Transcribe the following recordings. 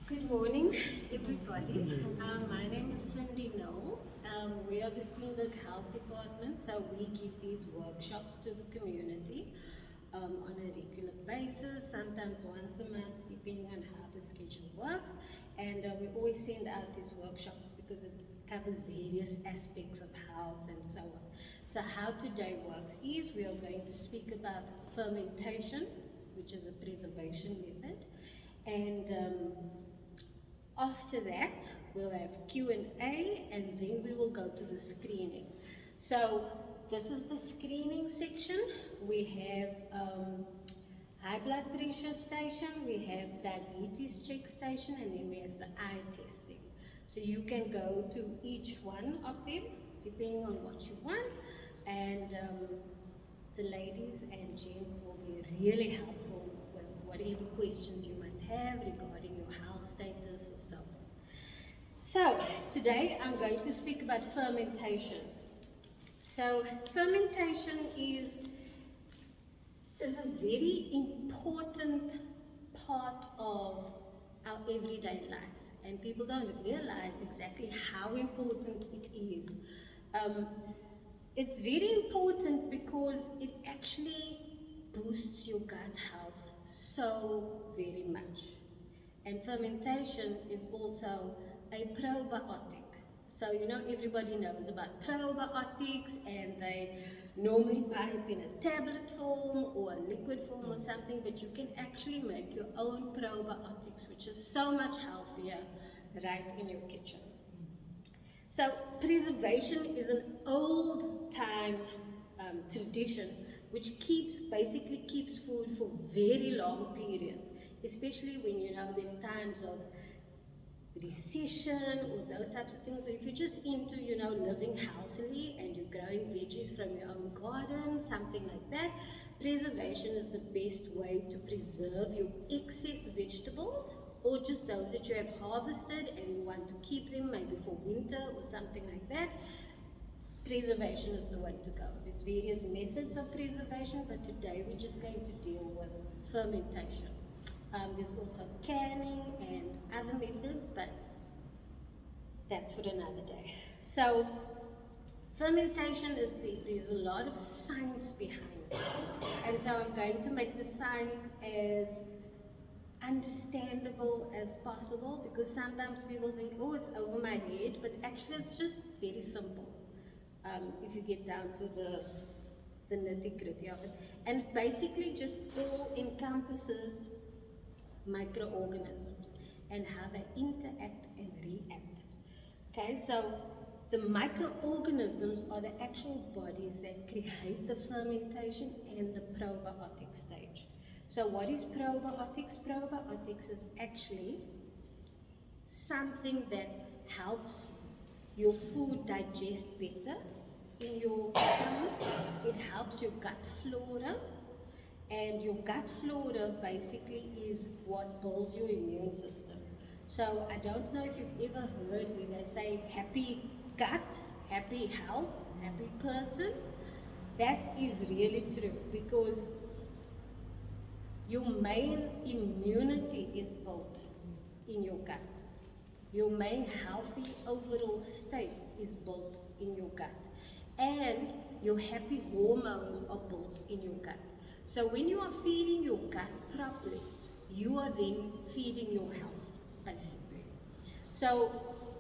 Good morning, everybody. My name is Cindy Knowles. We are the Steenberg Health Department, so we give these workshops to the community on a regular basis, sometimes once a month, depending on how the schedule works. And we always send out these workshops because it covers various aspects of health and so on. So how today works is we are going to speak about fermentation, which is a preservation method, and after that, we'll have Q&A, and then we will go to the screening. So this is the screening section. We have high blood pressure station, we have diabetes check station, and then we have the eye testing. So you can go to each one of them, depending on what you want, and the ladies and gents will be really helpful with whatever questions you might have regarding your health status or so on. So today I'm going to speak about fermentation. So fermentation is a very important part of our everyday life, and people don't realize exactly how important it is. It's very important because it actually boosts your gut health so very much. And fermentation is also a probiotic. So you know, everybody knows about probiotics, and they normally buy it in a tablet form or a liquid form or something, but you can actually make your own probiotics, which is so much healthier right in your kitchen. So preservation is an old time tradition which basically keeps food for very long periods, especially when you know there's times of recession or those types of things. So if you're just into, you know, living healthily and you're growing veggies from your own garden, something like that, preservation is the best way to preserve your excess vegetables, or just those that you have harvested and you want to keep them maybe for winter or something like that. Preservation is the way to go. There's various methods of preservation, but today we're just going to deal with fermentation. There's also canning and other methods, but that's for another day. So fermentation there's a lot of science behind it. And so I'm going to make the science as understandable as possible, because sometimes people think, oh, it's over my head, but actually it's just very simple if you get down to the nitty-gritty of it. And it basically just all encompasses microorganisms and how they interact and react. Okay, so the microorganisms are the actual bodies that create the fermentation and the probiotic stage. So what is probiotics? Probiotics is actually something that helps your food digest better in your stomach. It helps your gut flora, and your gut flora basically is what builds your immune system. So I don't know if you've ever heard when they say happy gut, happy health, happy person. That is really true, because your main immunity is built in your gut. Your main healthy overall state is built in your gut. And your happy hormones are built in your gut. So when you are feeding your gut properly, you are then feeding your health, basically. So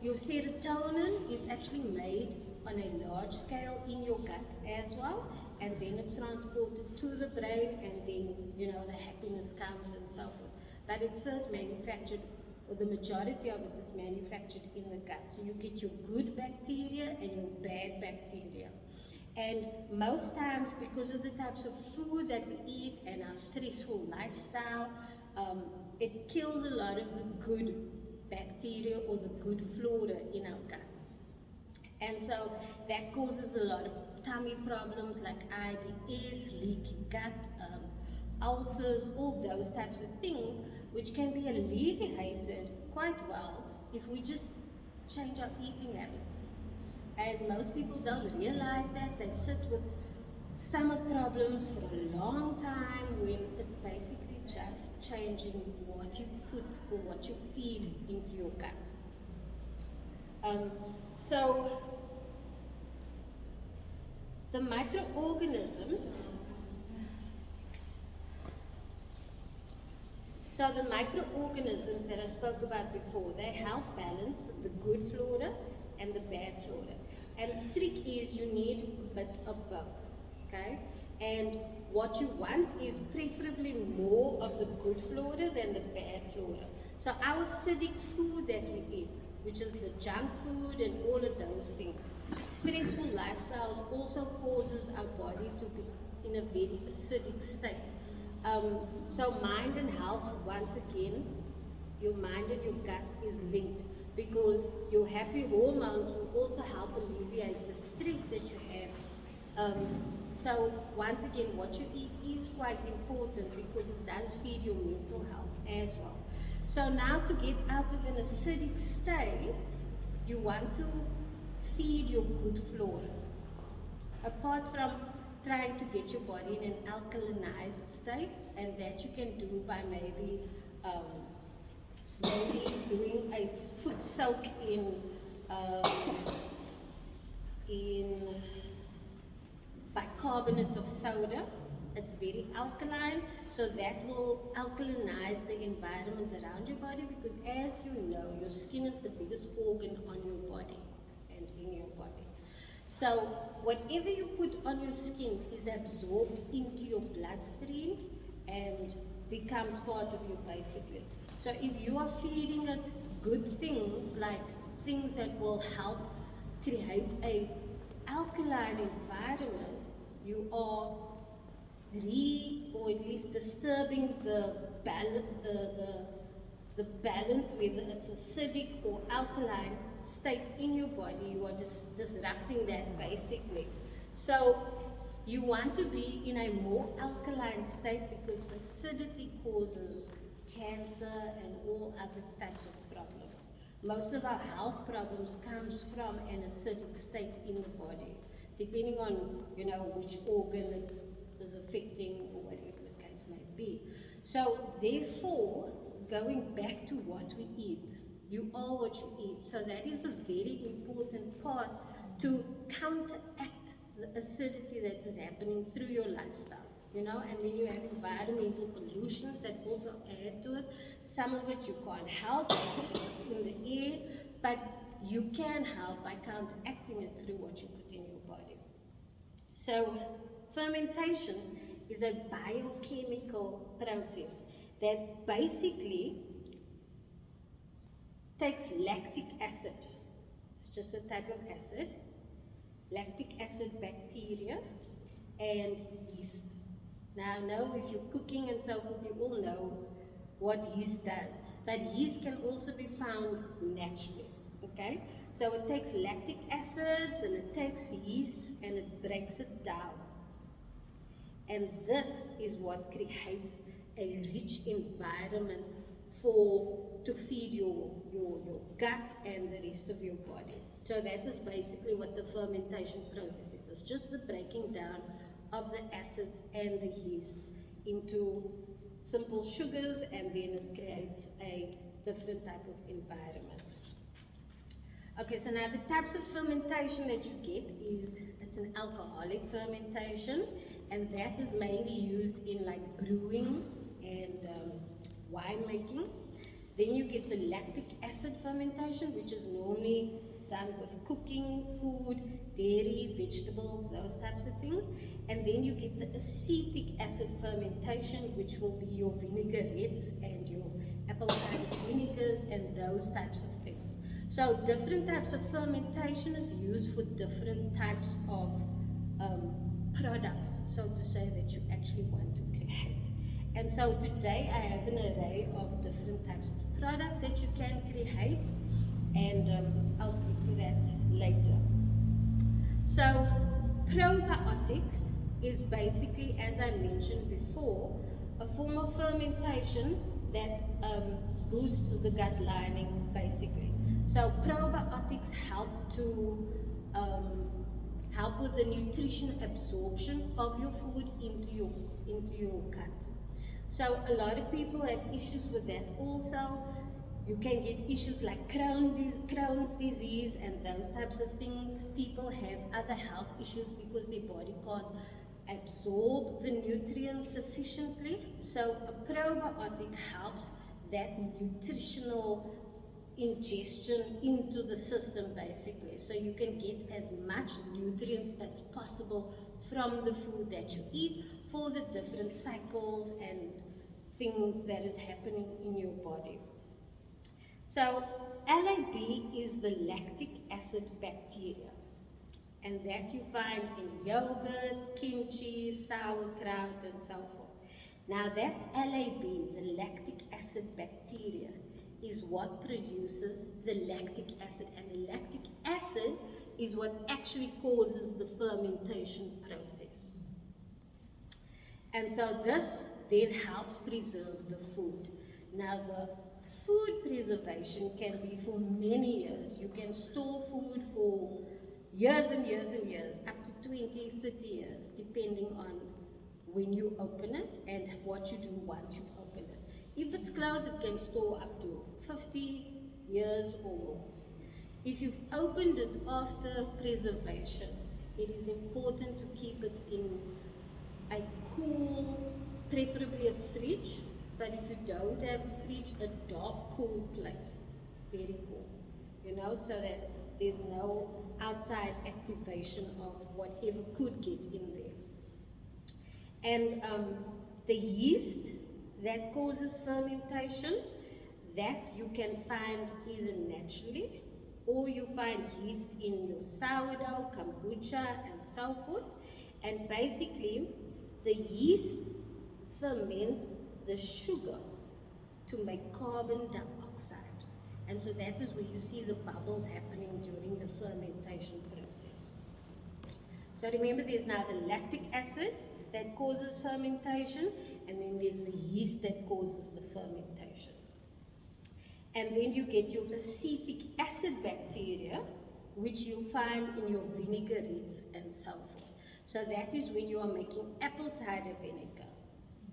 your serotonin is actually made on a large scale in your gut as well, and then it's transported to the brain, and then, you know, the happiness comes and so forth. But it's first manufactured, or the majority of it is manufactured in the gut. So you get your good bacteria and your bad bacteria. And most times, because of the types of food that we eat and our stressful lifestyle, it kills a lot of the good bacteria or the good flora in our gut. And so that causes a lot of tummy problems like IBS, leaky gut, ulcers, all those types of things, which can be alleviated quite well if we just change our eating habits. And most people don't realize that. They sit with stomach problems for a long time when it's basically just changing what you put or what you feed into your gut. Um, so the microorganisms, the microorganisms that I spoke about before, they help balance the good flora and the bad flora. And the trick is you need a bit of both, okay? And what you want is preferably more of the good flora than the bad flora. So our acidic food that we eat, which is the junk food and all of those things, stressful lifestyles also causes our body to be in a very acidic state. So mind and health, once again, your mind and your gut is linked, because your happy hormones will also help alleviate the stress that you have. So once again, what you eat is quite important because it does feed your mental health as well. So now, to get out of an acidic state, you want to feed your good flora. Apart from trying to get your body in an alkalinized state, and that you can do by um, maybe doing a foot soak um, in bicarbonate of soda. It's very alkaline, so that will alkalinize the environment around your body, because as you know, your skin is the biggest organ on your body and in your body. So whatever you put on your skin is absorbed into your bloodstream and becomes part of you basically. So if you are feeding it good things, like things that will help create a alkaline environment, you are or at least disturbing the balance, whether it's acidic or alkaline state in your body. You are just disrupting that basically. So you want to be in a more alkaline state, because acidity causes cancer and all other types of problems. Most of our health problems comes from an acidic state in the body, depending on which organ it is affecting or whatever the case may be. So therefore, going back to what we eat, you are what you eat. So that is a very important part to counteract the acidity that is happening through your lifestyle. And then you have environmental pollutions that also add to it. Some of it you can't help, so it's in the air, but you can help by counteracting it through what you put in your body. So fermentation is a biochemical process that basically takes lactic acid. It's just a type of acid, lactic acid bacteria, and yeast. Now, I know if you're cooking and so forth, you all know what yeast does. But yeast can also be found naturally, okay? So it takes lactic acids and it takes yeasts and it breaks it down. And this is what creates a rich environment to feed your gut and the rest of your body. So that is basically what the fermentation process is. It's just the breaking down of the acids and the yeasts into simple sugars, and then it creates a different type of environment. Okay, so now the types of fermentation that you get it's an alcoholic fermentation, and that is mainly used in like brewing and winemaking. Then you get the lactic acid fermentation, which is normally done with cooking, food, dairy, vegetables, those types of things. And then you get the acetic acid fermentation, which will be your vinaigrettes and your apple cider vinegars and those types of things. So different types of fermentation is used for different types of products, so to say, that you actually want to create. And so today I have an array of different types of products that you can create, and I'll get to that later. So probiotics is basically, as I mentioned before, a form of fermentation that boosts the gut lining basically. So probiotics help with the nutrition absorption of your food into your gut. So a lot of people have issues with that also. You can get issues like Crohn's disease and those types of things. People have other health issues because their body can't absorb the nutrients sufficiently. So a probiotic helps that nutritional ingestion into the system basically, so you can get as much nutrients as possible from the food that you eat for the different cycles and things that is happening in your body. So LAB is the lactic acid bacteria, and that you find in yogurt, kimchi, sauerkraut, and so forth. Now that LAB, the lactic acid bacteria, is what produces the lactic acid, and the lactic acid is what actually causes the fermentation process. And so this then helps preserve the food. Now the food preservation can be for many years. You can store food for years and years and years, up to 20, 30 years, depending on when you open it and what you do once you've opened it. If it's closed, it can store up to 50 years or more. If you've opened it after preservation, it is important to keep it in a cool, preferably a fridge, but if you don't have a fridge, a dark, cool place, very cool, you know, so that there's no outside activation of whatever could get in there. And the yeast that causes fermentation, that you can find either naturally, or you find yeast in your sourdough, kombucha, and so forth. And basically, the yeast ferments the sugar to make carbon dioxide. And so that is where you see the bubbles happening during the fermentation process. So remember, there's now the lactic acid that causes fermentation, and then there's the yeast that causes the fermentation. And then you get your acetic acid bacteria, which you'll find in your vinaigrette and so forth. So that is when you are making apple cider vinegar.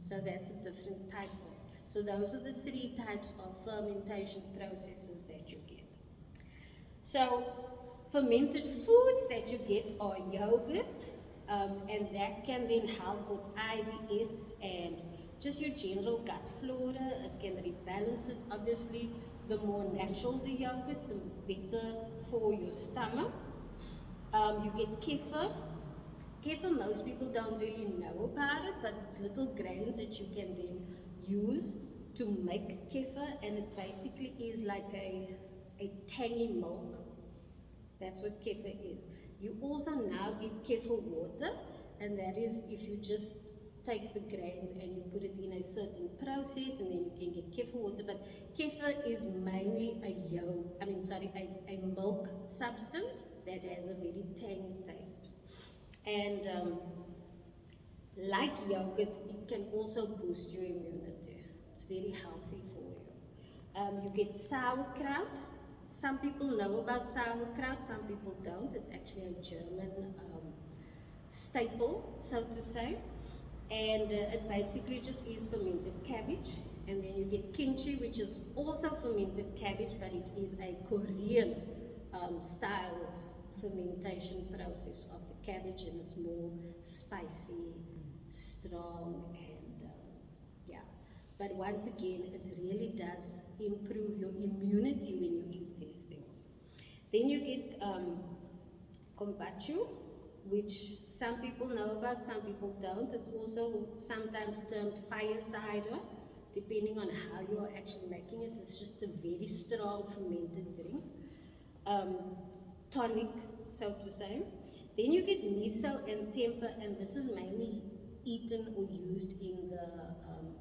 So that's a different type of. So those are the three types of fermentation processes that you get. So fermented foods that you get are yogurt, and that can then help with IBS and just your general gut flora. It can rebalance it. Obviously, the more natural the yogurt, the better for your stomach. You get kefir. Kefir, most people don't really know about it, but it's little grains that you can then use to make kefir, and it basically is like a tangy milk. That's what kefir is. You also now get kefir water, and that is if you just take the grains and you put it in a certain process, and then you can get kefir water. But kefir is mainly a milk substance that has a very tangy taste. And like yogurt, it can also boost your immunity. It's very healthy for you. You get sauerkraut. Some people know about sauerkraut, some people don't. It's actually a German staple, so to say. And it basically just is fermented cabbage. And then you get kimchi, which is also fermented cabbage, but it is a Korean styled fermentation process of the cabbage, and it's more spicy, strong, and yeah. But once again, it really does improve your immunity when you eat these things. Then you get kombucha, which some people know about, some people don't. It's also sometimes termed fire cider, depending on how you are actually making it. It's just a very strong fermented drink. Tonic, so to say. Then you get miso and tempeh, and this is mainly eaten or used in the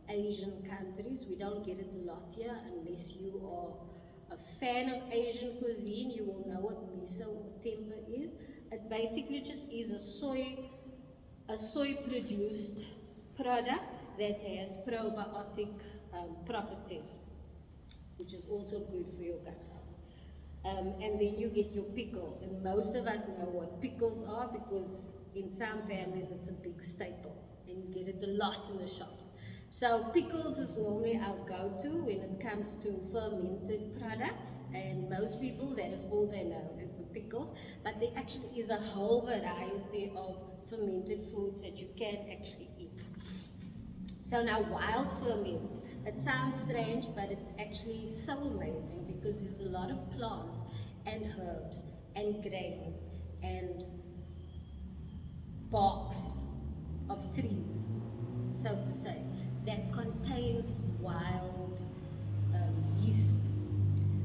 Asian countries. We don't get it a lot here unless you are a fan of Asian cuisine. You will know what miso or tempeh is. It basically just is a soy produced product that has probiotic properties, which is also good for your gut health. And then you get your pickles, and most of us know what pickles are because in some families it's a big staple, and you get it a lot in the shops. So pickles is normally our go-to when it comes to fermented products, and most people, that is all they know is the pickles, but there actually is a whole variety of fermented foods that you can actually eat. So now wild ferments, it sounds strange, but it's actually so amazing because there's a lot of plants and herbs and grains and barks of trees, so to say, that contains wild yeast.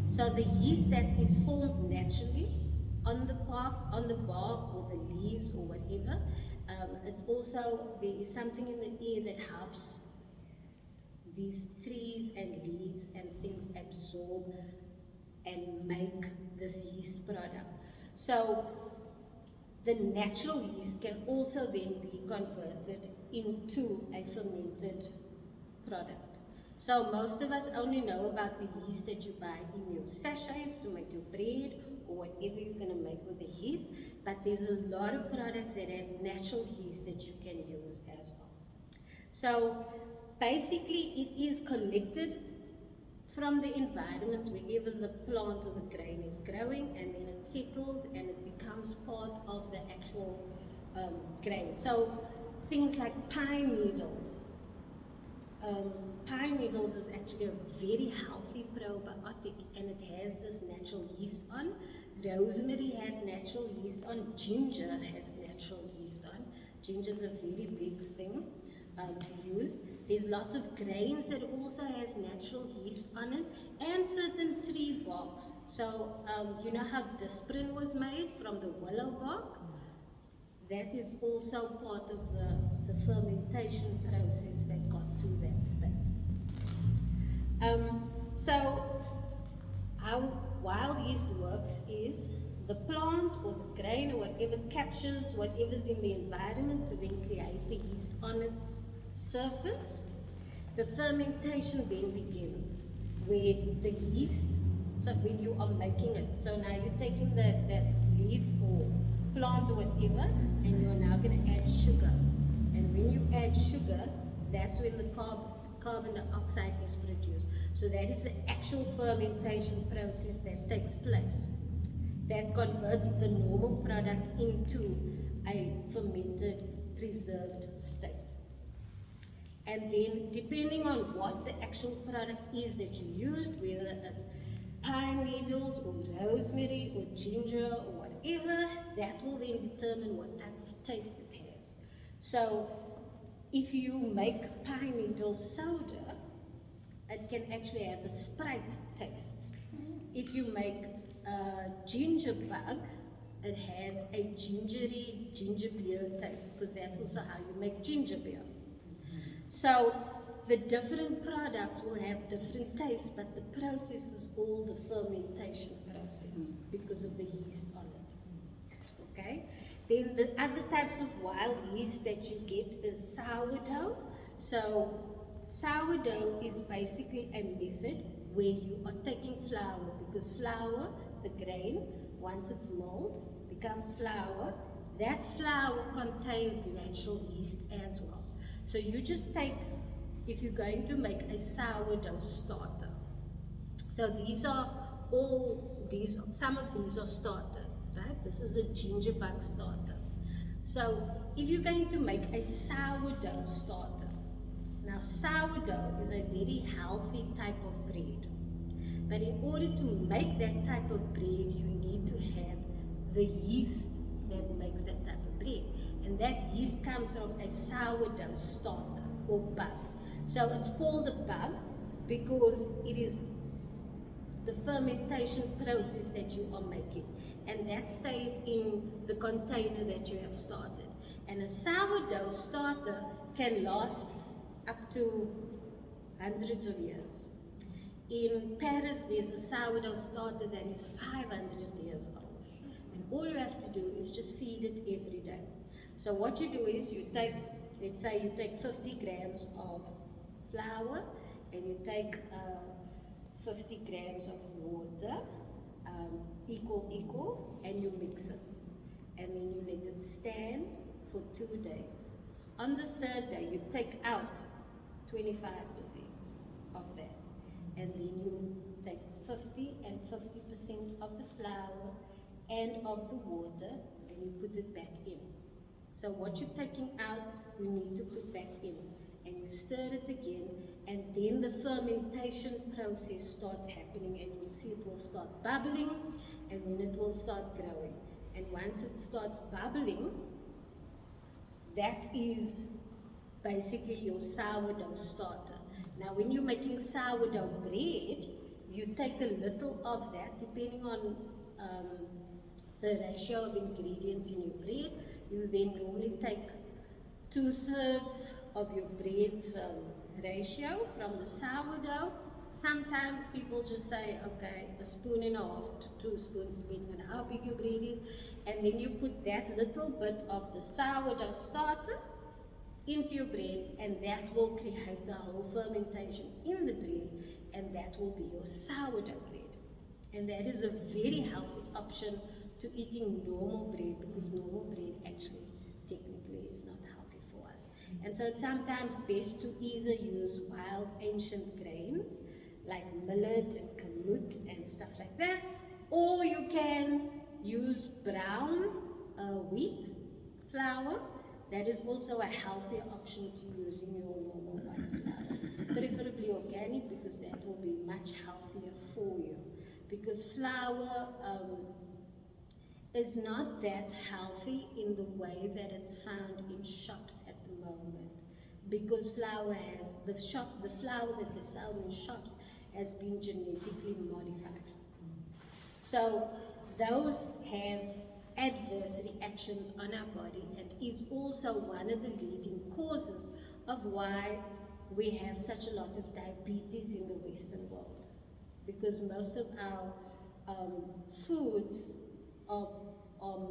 So the yeast that is formed naturally on the bark or the leaves or whatever, it's also, there is something in the air that helps these trees and leaves and things absorb and make this yeast product. So the natural yeast can also then be converted into a fermented product. So most of us only know about the yeast that you buy in your sachets to make your bread or whatever you're going to make with the yeast, but there's a lot of products that has natural yeast that you can use as well. So basically it is collected from the environment wherever the plant or the grain is growing, and then it settles and it becomes part of the actual grain. So things like pine needles. Pine needles is actually a very healthy probiotic, and it has this natural yeast on. Rosemary has natural yeast on. Ginger has natural yeast on. Ginger is a very big thing to use. There's lots of grains that also has natural yeast on it, and certain tree barks. So you know how disprin was made from the willow bark? That is also part of the fermentation process that got to that state. So how wild yeast works is the plant or the grain or whatever captures whatever's in the environment to then create the yeast on its surface. The fermentation then begins where the yeast, so when you are making it, so now you're taking that leaf or plant or whatever, and you're now going to add sugar. And when you add sugar, that's when the carbon dioxide is produced. So that is the actual fermentation process that takes place. That converts the normal product into a fermented, preserved state. And then depending on what the actual product is that you used, whether it's pine needles or rosemary or ginger or whatever, that will then determine what type of taste it has. So if you make pine needle soda, it can actually have a Sprite taste. If you make ginger bug, it has a gingery ginger beer taste, because that's also how you make ginger beer. So the different products will have different tastes, but the process is all the fermentation process because of the yeast on it. Okay? Then the other types of wild yeast that you get is sourdough. So sourdough is basically a method where you are taking flour, because flour, the grain, once it's mold, becomes flour. That flour contains natural yeast as well. So you just take, if you're going to make a sourdough starter. So these are some of these are starters, right? This is a ginger bug starter. So if you're going to make a sourdough starter, now sourdough is a very healthy type of bread. But in order to make that type of bread, you need to have the yeast that makes that type of bread. And that yeast comes from a sourdough starter or bug. So it's called a bug because it is the fermentation process that you are making. And that stays in the container that you have started. And a sourdough starter can last up to hundreds of years. In Paris, there's a sourdough starter that is 500 years old. And all you have to do is just feed it every day. So what you do is you take, let's say you take 50 grams of flour and you take 50 grams of water, equal, and you mix it. And then you let it stand for 2 days. On the third day, you take out 25% of that. And then you take 50 and 50% of the flour and of the water, and you put it back in. So what you're taking out, you need to put back in. And you stir it again, and then the fermentation process starts happening, and you'll see it will start bubbling, and then it will start growing. And once it starts bubbling, that is basically your sourdough starter. Now when you're making sourdough bread, you take a little of that, depending on the ratio of ingredients in your bread. You then normally take 2/3 of your bread's ratio from the sourdough. Sometimes people just say, okay, 1.5 to 2 spoons, depending on how big your bread is. And then you put that little bit of the sourdough starter into your bread, and that will create the whole fermentation in the bread, and that will be your sourdough bread. And that is a very healthy option to eating normal bread, because normal bread actually technically is not healthy for us. And so it's sometimes best to either use wild ancient grains like millet and kamut and stuff like that, or you can use brown wheat flour. That is also a healthier option to using your normal white flour. Preferably organic, because that will be much healthier for you. Because flour is not that healthy in the way that it's found in shops at the moment. Because flour has, the flour that they sell in shops has been genetically modified. So those have adverse reactions on our body, and is also one of the leading causes of why we have such a lot of diabetes in the Western world. Because most of our foods are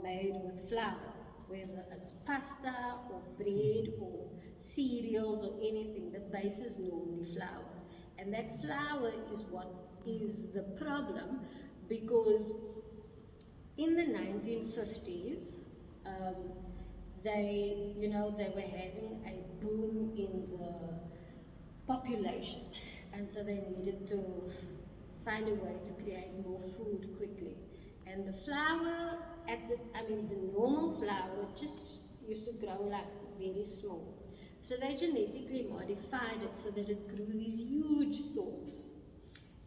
made with flour, whether it's pasta or bread or cereals or anything, the base is normally flour. And that flour is what is the problem, because in the 1950s, they were having a boom in the population, and so they needed to find a way to create more food quickly. And the flour, the normal flour just used to grow like very small. So they genetically modified it so that it grew these huge stalks,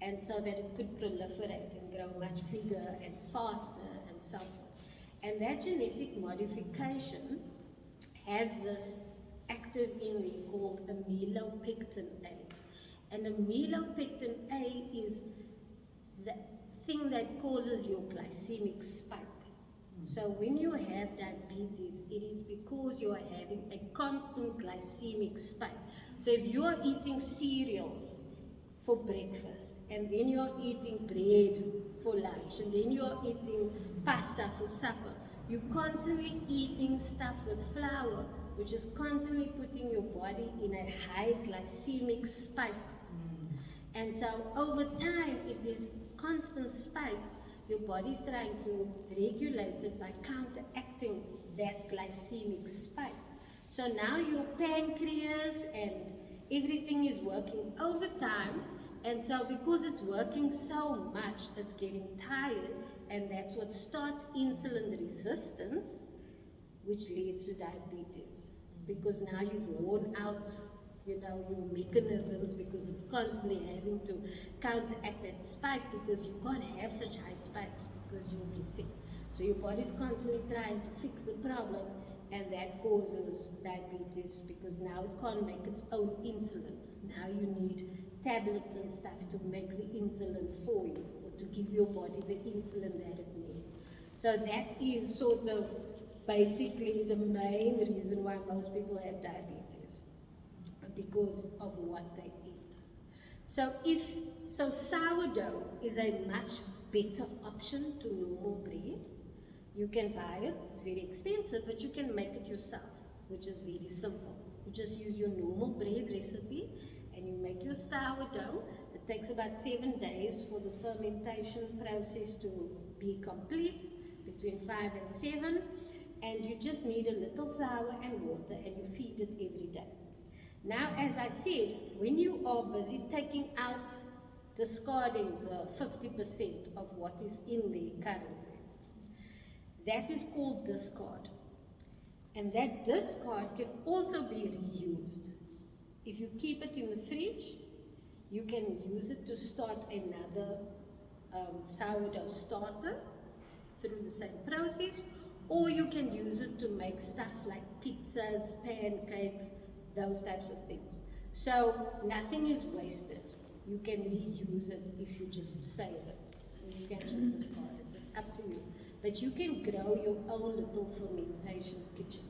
and so that it could proliferate and grow much bigger and faster and so forth. And that genetic modification has this active ingredient called amylopectin A. And amylopectin A is the thing that causes your glycemic spike. So when you have diabetes, it is because you are having a constant glycemic spike. So if you are eating cereals for breakfast, and then you're eating bread for lunch, and then you're eating pasta for supper, you're constantly eating stuff with flour, which is constantly putting your body in a high glycemic spike. And so over time, if there's constant spikes, your body's trying to regulate it by counteracting that glycemic spike. So now your pancreas and everything is working overtime, and so because it's working so much, it's getting tired, and that's what starts insulin resistance, which leads to diabetes. Because now you've worn out, your mechanisms, because it's constantly having to counteract that spike, because you can't have such high spikes because you'll get sick. So your body's constantly trying to fix the problem, and that causes diabetes, because now it can't make its own insulin. Now you need tablets and stuff to make the insulin for you, or to give your body the insulin that it needs. So that is sort of basically the main reason why most people have diabetes, because of what they eat. So sourdough is a much better option to normal bread. You can buy it, it's very expensive, but you can make it yourself, which is very simple. You just use your normal bread recipe, and you make your sourdough. It takes about 7 days for the fermentation process to be complete, between 5 and 7, and you just need a little flour and water, and you feed it every day. Now, as I said, when you are busy taking out, discarding the 50% of what is in there currently, that is called discard. And that discard can also be reused. If you keep it in the fridge, you can use it to start another sourdough starter through the same process, or you can use it to make stuff like pizzas, pancakes, those types of things. So nothing is wasted. You can reuse it if you just save it. You can just discard it. It's up to you. But you can grow your own little fermentation kitchen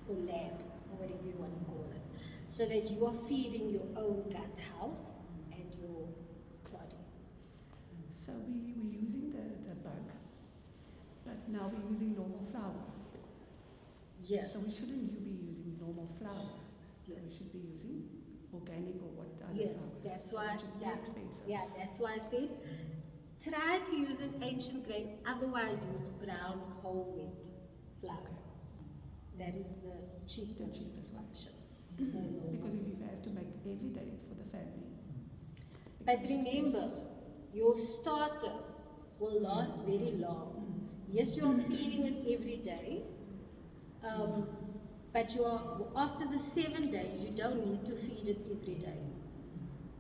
or lab, or whatever you want to call it, so that you are feeding your own gut health and your body. So we're using the bug, but now we're using normal flour. Yes. So we shouldn't be using normal flour. Yes. We should be using organic or what other Yes, flours. that's why. Which is very expensive. Yeah, that's why I said try to use an ancient grain. Otherwise, use brown whole wheat flour. That is the cheapest option. Because if you have to make every day for the family. But remember, your starter will last very long. Yes, you are feeding it every day, but you are, after the 7 days, you don't need to feed it every day,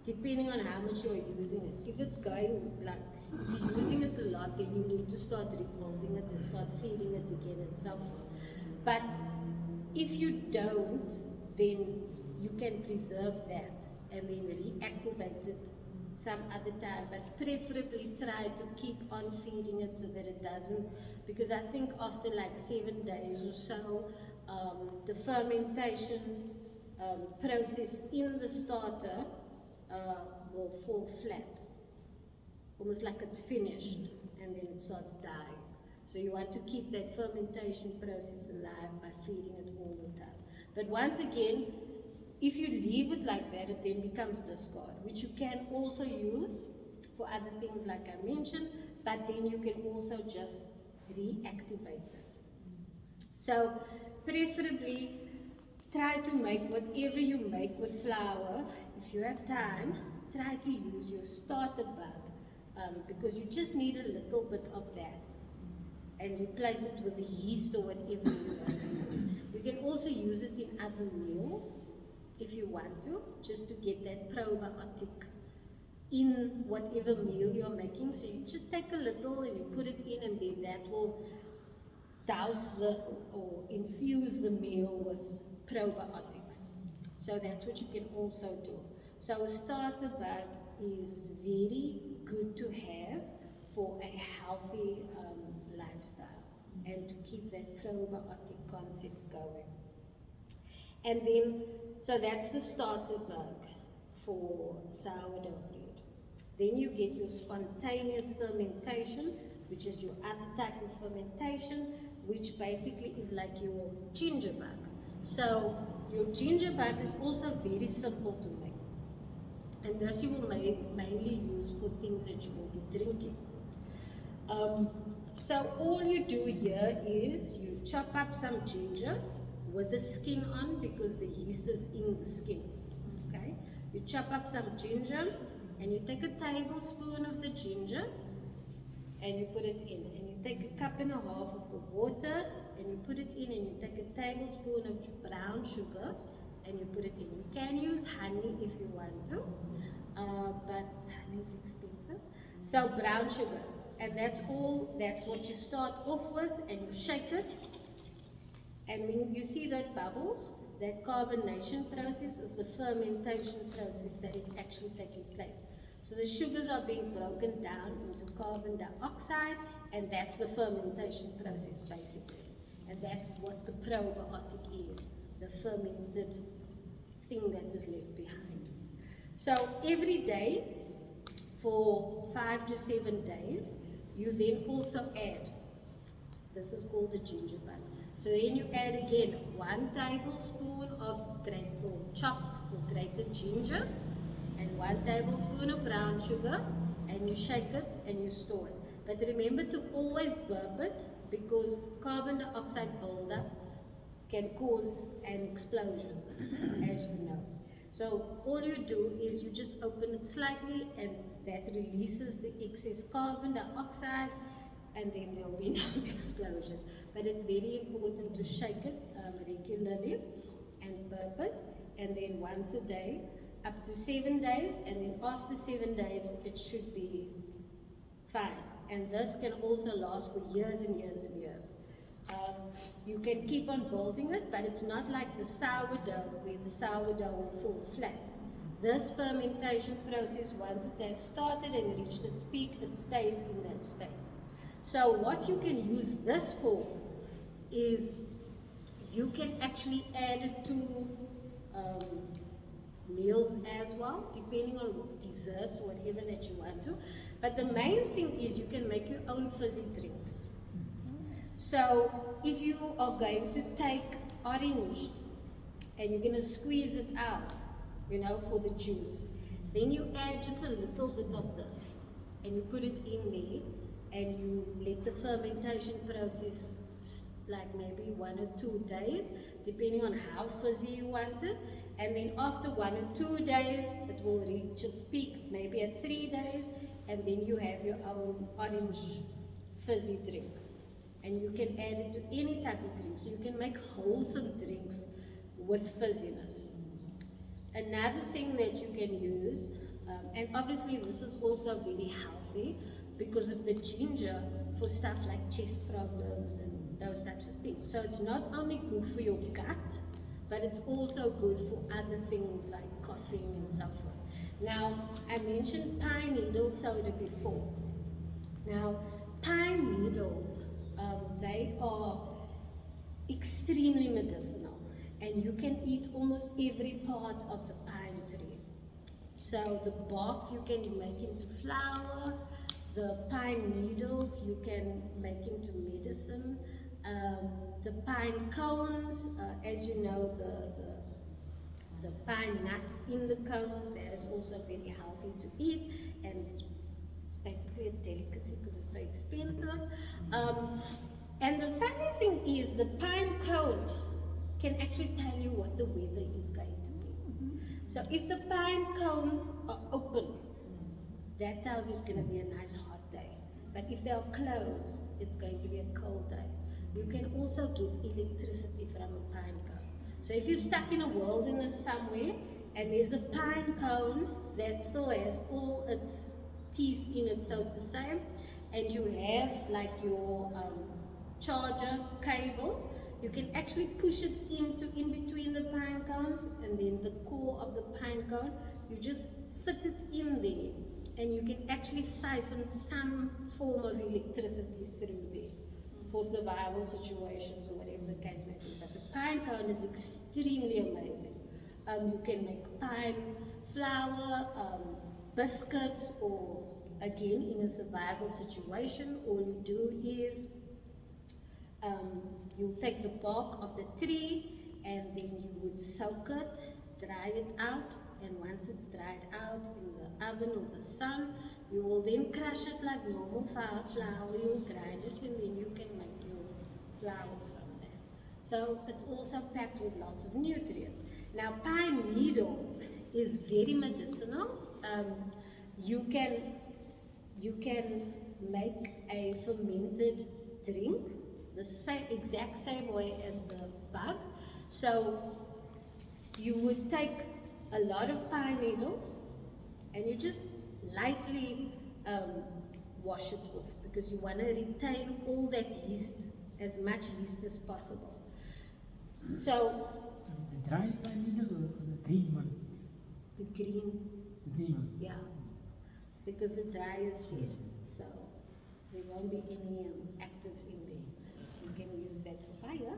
depending on how much you are using it. If it's going like, if you're using it a lot, then you need to start rebuilding it and start feeding it again and so forth. But if you don't, then you can preserve that and then reactivate it some other time, but preferably try to keep on feeding it so that it doesn't, because I think after like 7 days or so, the fermentation process in the starter will fall flat, almost like it's finished, and then it starts dying. So you want to keep that fermentation process alive by feeding it all the time. But once again, if you leave it like that, it then becomes discard, which you can also use for other things like I mentioned, but then you can also just reactivate it. So preferably try to make whatever you make with flour. If you have time, try to use your starter bug, because you just need a little bit of that, and replace it with the yeast or whatever you want to use. You can also use it in other meals if you want to, just to get that probiotic in whatever meal you're making. So you just take a little and you put it in, and then that will douse or infuse the meal with probiotics. So that's what you can also do. So a starter bug is very good to have for a healthy lifestyle and to keep that probiotic concept going. And then, so that's the starter bug for sourdough bread. Then you get your spontaneous fermentation, which is your other type of fermentation, which basically is like your ginger bug. So your ginger bug is also very simple to make. And this you will mainly use for things that you will be drinking. So all you do here is you chop up some ginger with the skin on, because the yeast is in the skin. Okay? You chop up some ginger and you take a tablespoon of the ginger and you put it in, and you take a cup and a half of the water and you put it in, and you take a tablespoon of brown sugar and you put it in. You can use honey if you want to, but honey is expensive. So brown sugar, and that's all. That's what you start off with, and you shake it. And when you see that bubbles, that carbonation process is the fermentation process that is actually taking place. So the sugars are being broken down into carbon dioxide, and that's the fermentation process basically. And that's what the probiotic is, the fermented thing that is left behind. So every day for 5 to 7 days, you then also add, this is called the ginger bug. So then you add again 1 tablespoon of chopped or grated ginger and 1 tablespoon of brown sugar, and you shake it and you store it. But remember to always burp it, because carbon dioxide buildup can cause an explosion, as you know. So all you do is you just open it slightly and that releases the excess carbon dioxide and then there'll be no explosion. But it's very important to shake it regularly and burp it, and then once a day, up to 7 days, and then after 7 days it should be fine. And this can also last for years and years and years. You can keep on building it, but it's not like the sourdough where the sourdough will fall flat. This fermentation process, once it has started and reached its peak, it stays in that state. So what you can use this for is you can actually add it to meals as well, depending on desserts or whatever that you want to. But the main thing is you can make your own fizzy drinks. So if you are going to take orange and you're going to squeeze it out, you know, for the juice, then you add just a little bit of this and you put it in there and you let the fermentation process like maybe 1 or 2 days, depending on how fizzy you want it. And then after 1 or 2 days, it will reach its peak, maybe at 3 days, and then you have your own orange fizzy drink. And you can add it to any type of drink. So you can make wholesome drinks with fizziness. Another thing that you can use, and obviously this is also very healthy because of the ginger for stuff like chest problems and those types of things. So it's not only good for your gut, but it's also good for other things like coughing and so forth. Now, I mentioned pine needle soda before. Now, pine needles, they are extremely medicinal, and you can eat almost every part of the pine tree. So the bark you can make into flour, the pine needles you can make into medicine, the pine cones, as you know, the pine nuts in the cones, that is also very healthy to eat, and it's basically a delicacy because it's so expensive. And the funny thing is the pine cone can actually tell you what the weather is going to be. So if the pine cones are open, that tells you it's going to be a nice hot day. But if they are closed, it's going to be a cold day. You can also get electricity from a pine cone. So if you're stuck in a wilderness somewhere and there's a pine cone that still has all its teeth in it, so to say, and you have like your charger cable, you can actually push it in between the pine cones, and then the core of the pine cone, you just fit it in there, and you can actually siphon some form of electricity through there for survival situations or whatever the case may be. But the pine cone is extremely amazing. You can make pine flour, biscuits, or again in a survival situation, all you do is you'll take the bark of the tree and then you would soak it, dry it out, and once it's dried out in the oven or the sun, you will then crush it like normal flour, you'll grind it, and then you can make your flour from that. So it's also packed with lots of nutrients. Now pine needles is very medicinal. You can make a fermented drink the exact same way as the bug. So you would take a lot of pine needles and you just lightly wash it off because you want to retain all that yeast, as much yeast as possible. So the dried pine needle or the green one? the green, The green one. yeah, because the dry is dead, so there won't be any actives in there. So you can use that for fire.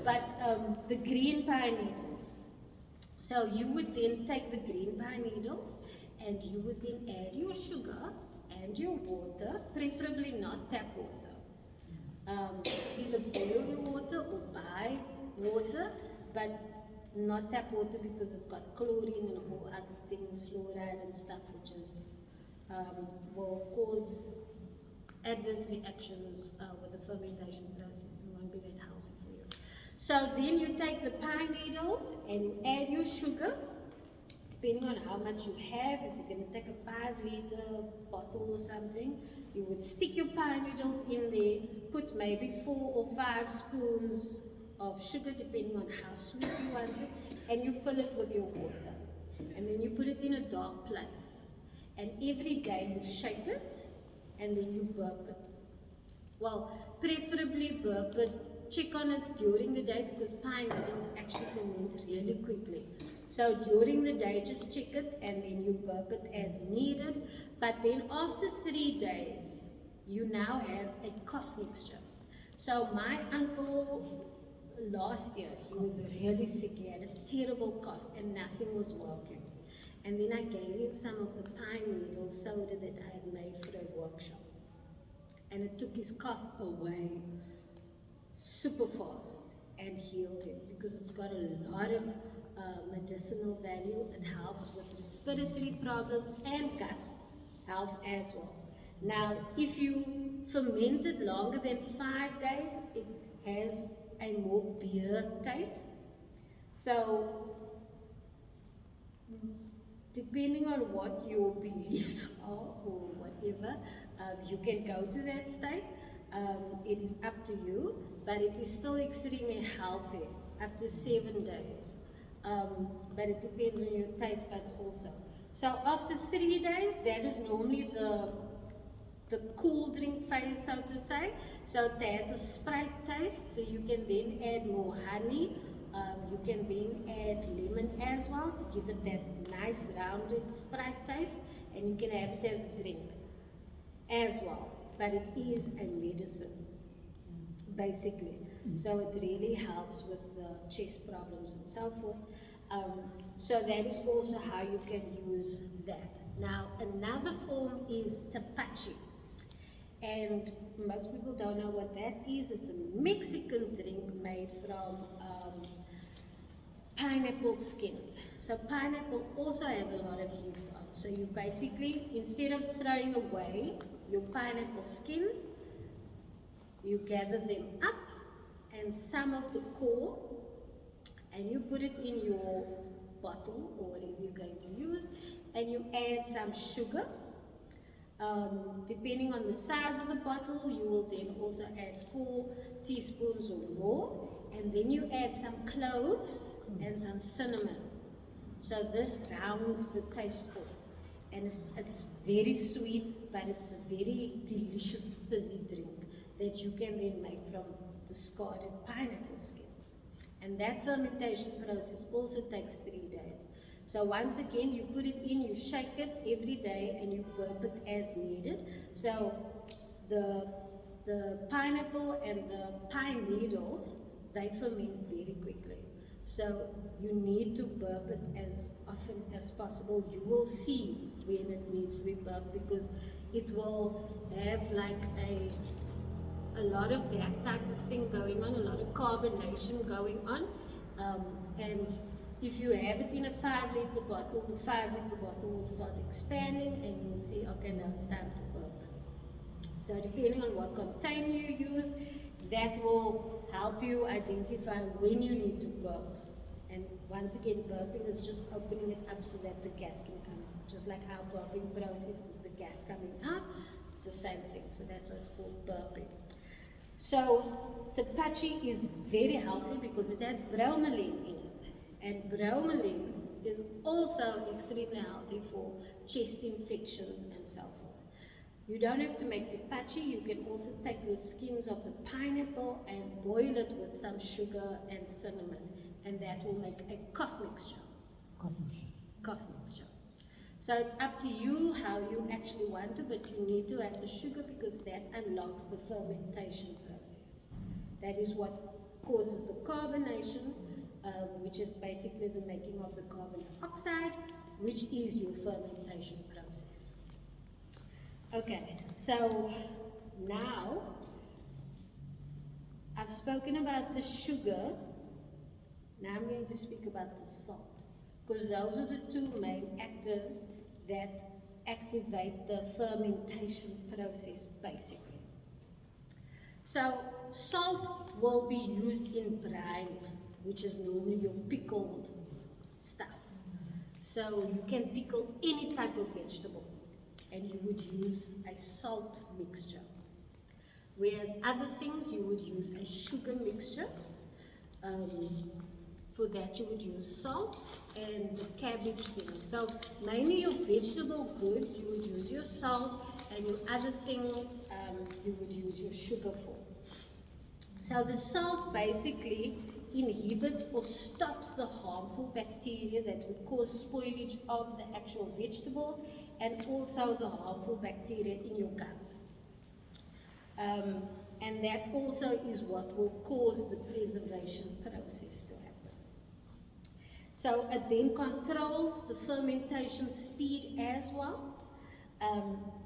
But the green pine needles. So you would then take the green pine needles and you would then add your sugar and your water, preferably not tap water. Either boil your water or buy water, but not tap water because it's got chlorine and all other things, fluoride and stuff, which is will cause adverse reactions with the fermentation process and won't be that healthy for you. So then you take the pine needles and you add your sugar, depending on how much you have. If you're going to take a 5-liter bottle or something, you would stick your pine needles in there, put maybe 4 or 5 spoons of sugar, depending on how sweet you want it, and you fill it with your water. And then you put it in a dark place. And every day you shake it, and then you burp it. Well, preferably burp it, check on it during the day because pine needles actually ferment really quickly. So during the day, just check it and then you burp it as needed. But then after 3 days, you now have a cough mixture. So my uncle last year, he was really sick. He had a terrible cough and nothing was working. And then I gave him some of the pine needle soda that I had made for a workshop. And it took his cough away super fast and healed him because it's got a lot of medicinal value. It helps with respiratory problems and gut health as well. Now, if you ferment it longer than 5 days, it has a more beer taste. So, depending on what your beliefs are or whatever, you can go to that state. It is up to you, but it is still extremely healthy, up to 7 days. But it depends on your taste buds also. So after 3 days, that is normally the cool drink phase, so to say. So it has a Sprite taste, so you can then add more honey. You can then add lemon as well to give it that nice rounded Sprite taste, and you can have it as a drink as well. But it is a medicine, basically. So it really helps with the chest problems and so forth. So that is also how you can use that. Now, another form is tapachi. And most people don't know what that is. It's a Mexican drink made from pineapple skins. So pineapple also has a lot of yeast on. So you basically, instead of throwing away your pineapple skins, you gather them up and some of the core, and you put it in your bottle or whatever you're going to use, and you add some sugar. Depending on the size of the bottle, you will then also add 4 teaspoons or more, and then you add some cloves and some cinnamon. So this rounds the taste off, and it's very sweet, but it's a very delicious fizzy drink that you can then make from discarded pineapple skins. And that fermentation process also takes 3 days. So once again, you put it in, you shake it every day, and you burp it as needed. So the pineapple and the pine needles, they ferment very quickly. So you need to burp it as often as possible. You will see when it needs to be burped because it will have like a lot of that type of thing going on, a lot of carbonation going on. And if you have it in a 5-liter bottle, the 5-liter bottle will start expanding and you'll see, okay, now it's time to burp. So depending on what container you use, that will help you identify when you need to burp. And once again, burping is just opening it up so that the gas can come out. Just like our burping process is the gas coming out, it's the same thing. So that's why it's called burping. So tapachi is very healthy because it has bromelain in it. And bromelain is also extremely healthy for chest infections and so forth. You don't have to make tapachi. You can also take the skins of the pineapple and boil it with some sugar and cinnamon, and that will make a cough mixture. Cough mixture. So it's up to you how you actually want it, but you need to have the sugar because that unlocks the fermentation process. That is what causes the carbonation, which is basically the making of the carbon dioxide, which is your fermentation process. Okay, so now I've spoken about the sugar. Now I'm going to speak about the salt, because those are the 2 main actives that activate the fermentation process, basically. So salt will be used in brine, which is normally your pickled stuff. So you can pickle any type of vegetable and you would use a salt mixture. Whereas other things you would use a sugar mixture. Um, for that you would use salt and the cabbage thing. So mainly your vegetable foods you would use your salt, and your other things you would use your sugar for. So the salt basically inhibits or stops the harmful bacteria that would cause spoilage of the actual vegetable, and also the harmful bacteria in your gut. And that also is what will cause the preservation process to happen. So it then controls the fermentation speed as well.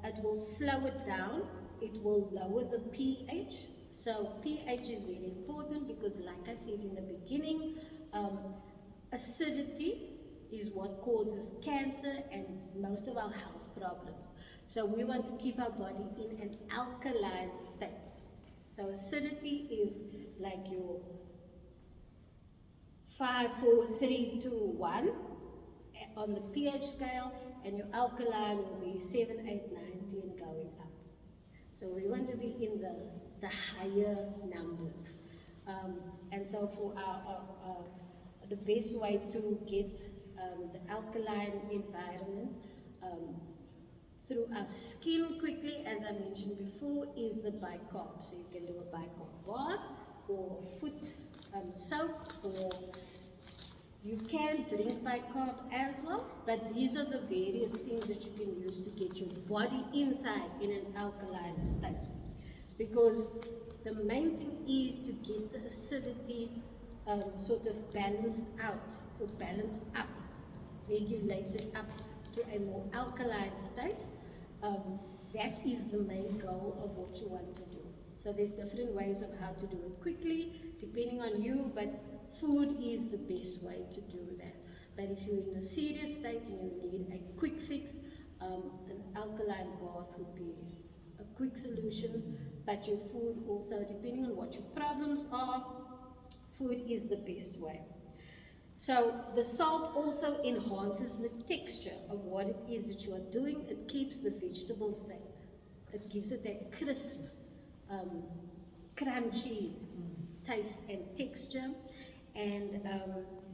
It will slow it down. It will lower the pH. So pH is very important because, like I said in the beginning, acidity is what causes cancer and most of our health problems. So we want to keep our body in an alkaline state. So acidity is like your 5, 4, 3, 2, 1 on the pH scale, and your alkaline will be 7, 8, 9, 10 going up. So we want to be in the higher numbers. And so for the best way to get the alkaline environment through our skin quickly, as I mentioned before, is the bicarb. So you can do a bicarb bath or foot soap, or you can drink bicarb as well, but these are the various things that you can use to get your body inside in an alkaline state. Because the main thing is to get the acidity sort of balanced out or balanced up, regulated up to a more alkaline state. That is the main goal of what you want to do. So there's different ways of how to do it quickly, depending on you, but food is the best way to do that. But if you're in a serious state and you need a quick fix, an alkaline bath would be a quick solution. But your food also, depending on what your problems are, food is the best way. So the salt also enhances the texture of what it is that you are doing. It keeps the vegetables there. It gives it that crisp, crunchy taste and texture. And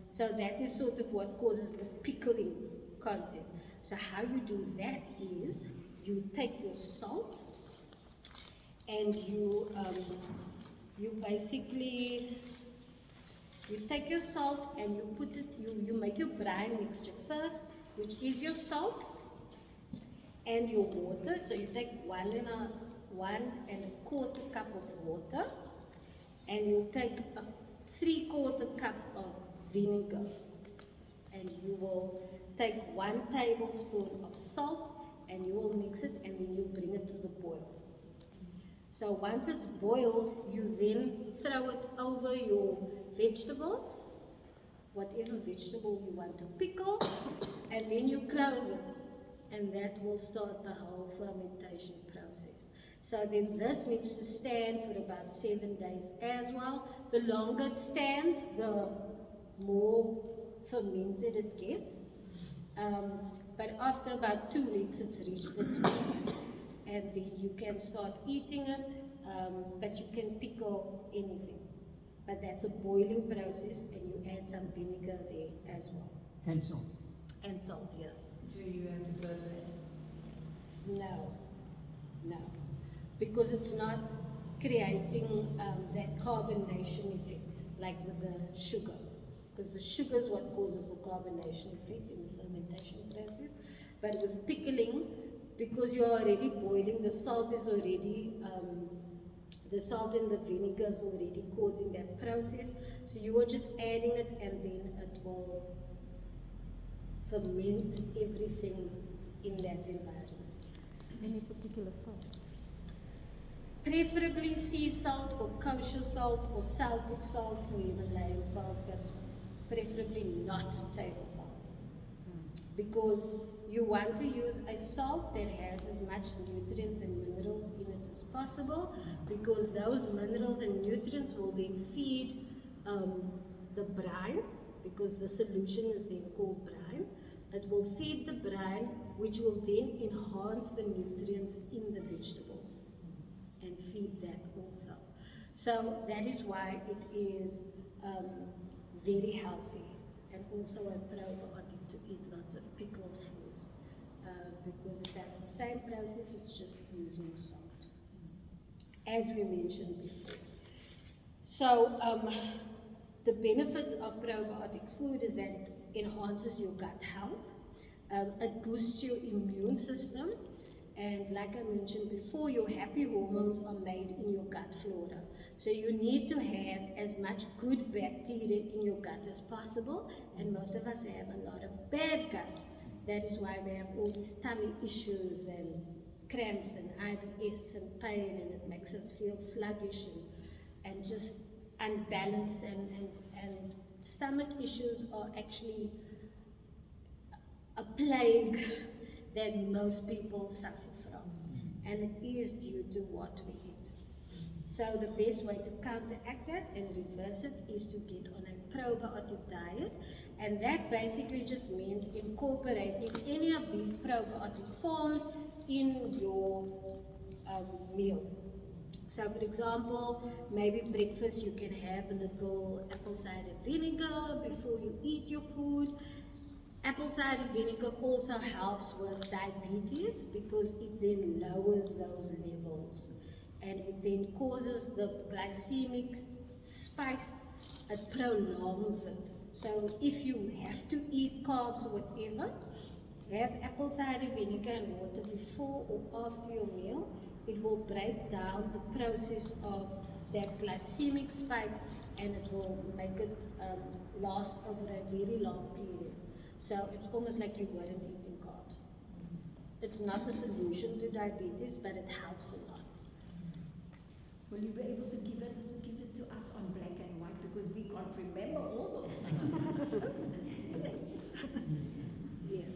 so that is sort of what causes the pickling concept. So how you do that is you take your salt and you basically take your salt and you put it, you make your brine mixture first, which is your salt and your water. So you take 1 1/4 cup of water, and you take a 3/4 cup of vinegar, and you will take 1 tablespoon of salt and you will mix it, and then you bring it to the boil. So once it's boiled, you then throw it over your vegetables, whatever vegetable you want to pickle, and then you close it, and that will start the whole fermentation process. So then this needs to stand for about 7 days as well. The longer it stands, the more fermented it gets. But after about 2 weeks, it's reached its peak, and then you can start eating it, but you can pickle anything. But that's a boiling process, and you add some vinegar there as well. And so. And salt, yes. Do you have to butter it? No, no, because it's not creating that carbonation effect like with the sugar, because the sugar is what causes the carbonation effect in the fermentation process. But with pickling, because you're already boiling, the salt is already, the salt and the vinegar is already causing that process. So you are just adding it, and then it will ferment everything in that environment. Any particular salt? Preferably sea salt or kosher salt or Celtic salt or Himalayan salt, but preferably not table salt. Because you want to use a salt that has as much nutrients and minerals in it as possible, because those minerals and nutrients will then feed the brine, because the solution is then called brine. It will feed the brine, which will then enhance the nutrients in the vegetables and feed that also. So that is why it is very healthy, and also a probiotic to eat lots of pickled foods, because it does the same process, it's just using salt, as we mentioned before. So the benefits of probiotic food is that it enhances your gut health, it boosts your immune system, and like I mentioned before, your happy hormones are made in your gut flora. So you need to have as much good bacteria in your gut as possible, and most of us have a lot of bad gut. That is why we have all these tummy issues and cramps and IBS and pain, and it makes us feel sluggish and just unbalanced, and stomach issues are actually a plague that most people suffer from, and it is due to what we eat. So the best way to counteract that and reverse it is to get on a probiotic diet, and that basically just means incorporating any of these probiotic forms in your meal. So for example, maybe breakfast you can have a little apple cider vinegar before you eat your food. Apple cider vinegar also helps with diabetes, because it then lowers those levels, and it then causes the glycemic spike, it prolongs it. So if you have to eat carbs or whatever, have apple cider vinegar and water before or after your meal. It will break down the process of that glycemic spike, and it will make it last over a very long period. So it's almost like you weren't eating carbs. It's not a solution to diabetes, but it helps a lot. Will you be able to give it to us on black and white, because we can't remember all those things? Yes.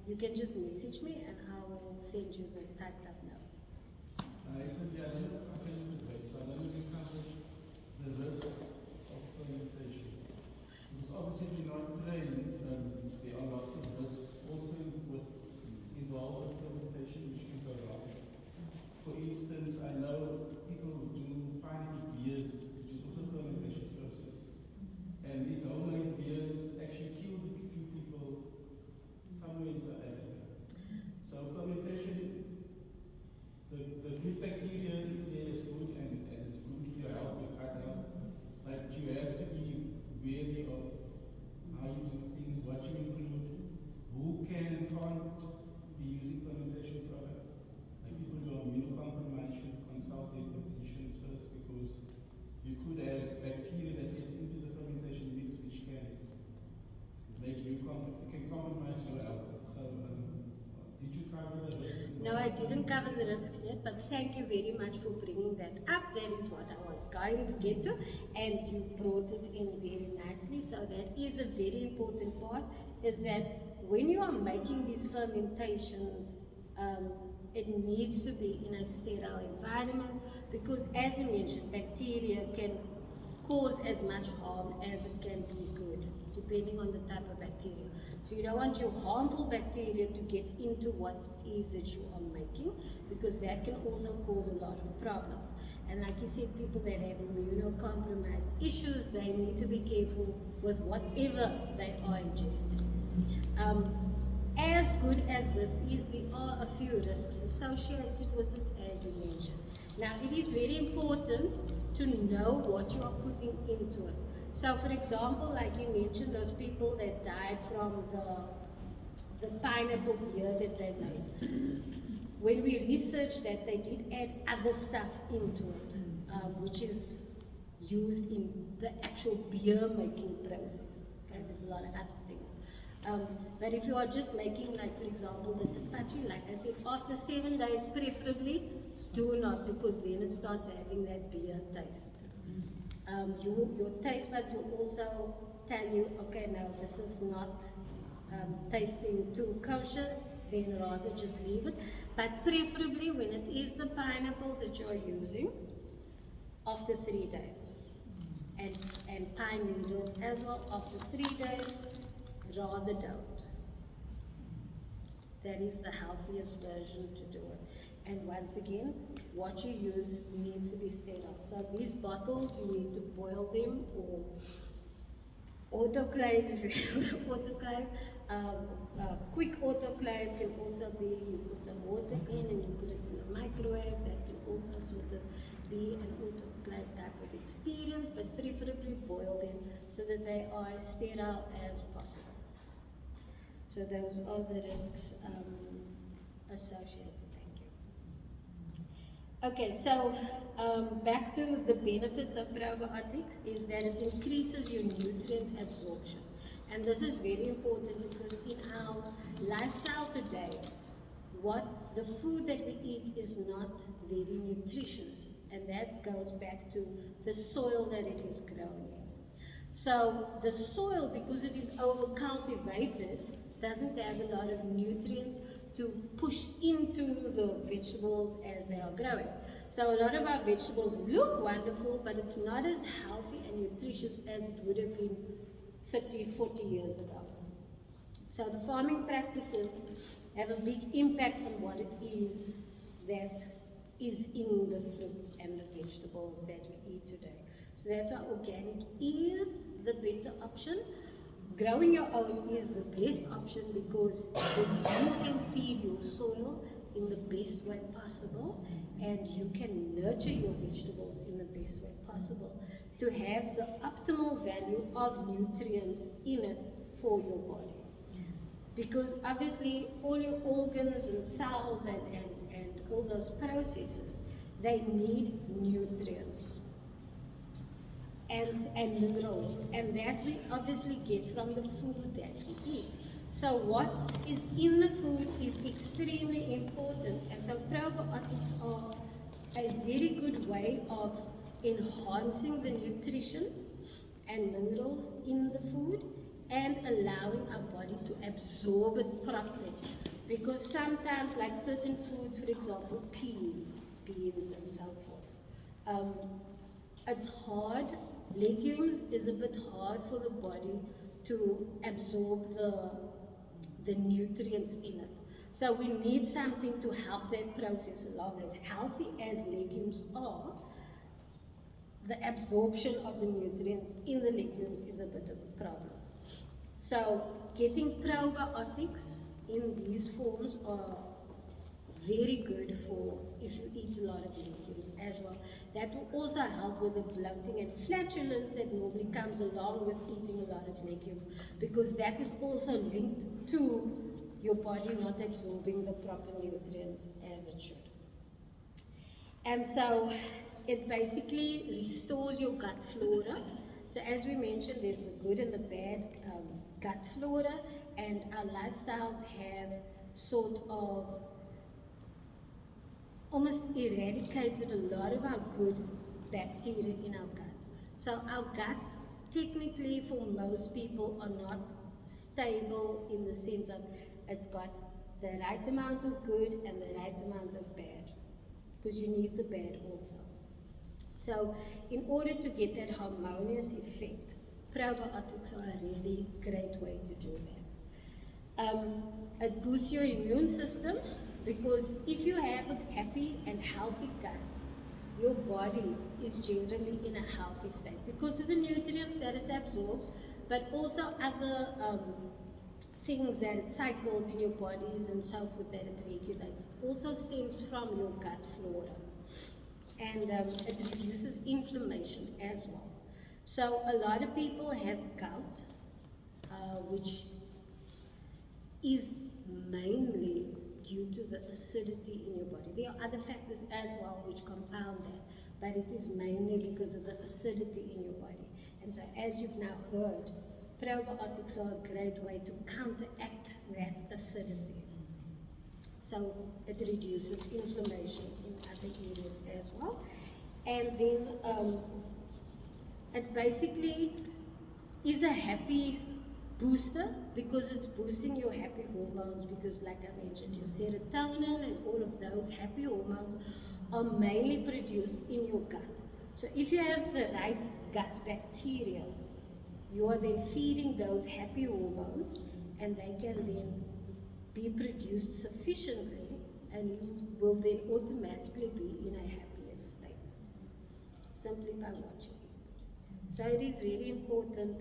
You can just message me and I will send you the typed up notes. I said, yeah, I don't know if I can wait, so I don't know if you covered the risks of fermentation. Because obviously if you're not trained, there are lots of risks also involved with fermentation which can go wrong. For instance, I know people do pineapple beers, which is also a fermentation process. And these homemade beers actually killed a few people somewhere in South Africa. So fermentation, the good bacteria in there is good, and it's good for your health, your gut health. But you have to be wary of how you do things, what you include, who can and can't be using fermentation products. Like people who are immunocompromised should consult their physicians first, because you could have bacteria that gets into the fermentation mix which can make you can compromise your health. So did you cover the risks? No, I didn't cover the risks yet, but thank you very much for bringing that up. That is what I was going to get to, and you brought it in very nicely. So that is a very important part, is that when you are making these fermentations, it needs to be in a sterile environment, because as you mentioned, bacteria can cause as much harm as it can be good, depending on the type of bacteria. So you don't want your harmful bacteria to get into what it is that you are making, because that can also cause a lot of problems. And like you said, people that have immunocompromised issues, they need to be careful with whatever they are ingesting. As good as this is, there are a few risks associated with it, as you mentioned. Now, it is very important to know what you are putting into it. So, for example, like you mentioned, those people that died from the pineapple beer that they made. When we researched that, they did add other stuff into it, which is used in the actual beer making process. Okay, there's a lot of other things. But if you are just making, like for example, the tapachi, like I said, after 7 days preferably, do not, because then it starts having that beer taste. Your taste buds will also tell you, okay, no, this is not tasting too kosher, then rather just leave it. But preferably when it is the pineapples that you're using, after 3 days. And pine needles as well, after 3 days, rather don't. That is the healthiest version to do it. And once again, what you use needs to be sterile. So these bottles, you need to boil them or autoclave if you autoclave. Quick autoclave can also be you put some water in and you put it in the microwave. That can also sort of be an autoclave type of experience, but preferably boil them so that they are as sterile as possible. So those are the risks associated. Thank you. Okay, so back to the benefits of probiotics is that it increases your nutrient absorption. And this is very important because in our lifestyle today, the food that we eat is not very nutritious. And that goes back to the soil that it is growing in. So the soil, because it is over-cultivated, doesn't have a lot of nutrients to push into the vegetables as they are growing. So a lot of our vegetables look wonderful, but it's not as healthy and nutritious as it would have been 30, 40 years ago. So the farming practices have a big impact on what it is that is in the fruit and the vegetables that we eat today. So that's why organic is the better option. Growing your own is the best option because then you can feed your soil in the best way possible and you can nurture your vegetables in the best way possible to have the optimal value of nutrients in it for your body. Because obviously all your organs and cells and all those processes, they need nutrients and minerals, and that we obviously get from the food that we eat. So what is in the food is extremely important, and so probiotics are a very good way of enhancing the nutrition and minerals in the food and allowing our body to absorb it properly. Because sometimes, like certain foods, for example, peas, beans, and so forth, it's hard. Legumes is a bit hard for the body to absorb the nutrients in it. So we need something to help that process along. As healthy as legumes are, the absorption of the nutrients in the legumes is a bit of a problem. So getting probiotics in these forms are very good for if you eat a lot of legumes as well. That will also help with the bloating and flatulence that normally comes along with eating a lot of legumes, because that is also linked to your body not absorbing the proper nutrients as it should. And so it basically restores your gut flora. So as we mentioned, there's the good and the bad gut flora, and our lifestyles have sort of almost eradicated a lot of our good bacteria in our gut. So our guts, technically for most people, are not stable in the sense of it's got the right amount of good and the right amount of bad, because you need the bad also. So in order to get that harmonious effect, probiotics are a really great way to do that. It boosts your immune system, because if you have a happy and healthy gut, your body is generally in a healthy state because of the nutrients that it absorbs, but also other things that it cycles in your bodies and so forth that it regulates. It also stems from your gut flora, and it reduces inflammation as well. So a lot of people have gout, which is mainly due to the acidity in your body. There are other factors as well which compound that, but it is mainly because of the acidity in your body. And so as you've now heard, probiotics are a great way to counteract that acidity. So it reduces inflammation in other areas as well. And then it basically is a happy booster because it's boosting your happy hormones, because like I mentioned, your serotonin and all of those happy hormones are mainly produced in your gut. So if you have the right gut bacteria, you are then feeding those happy hormones, and they can then be produced sufficiently, and you will then automatically be in a happier state simply by what you eat. So it is really important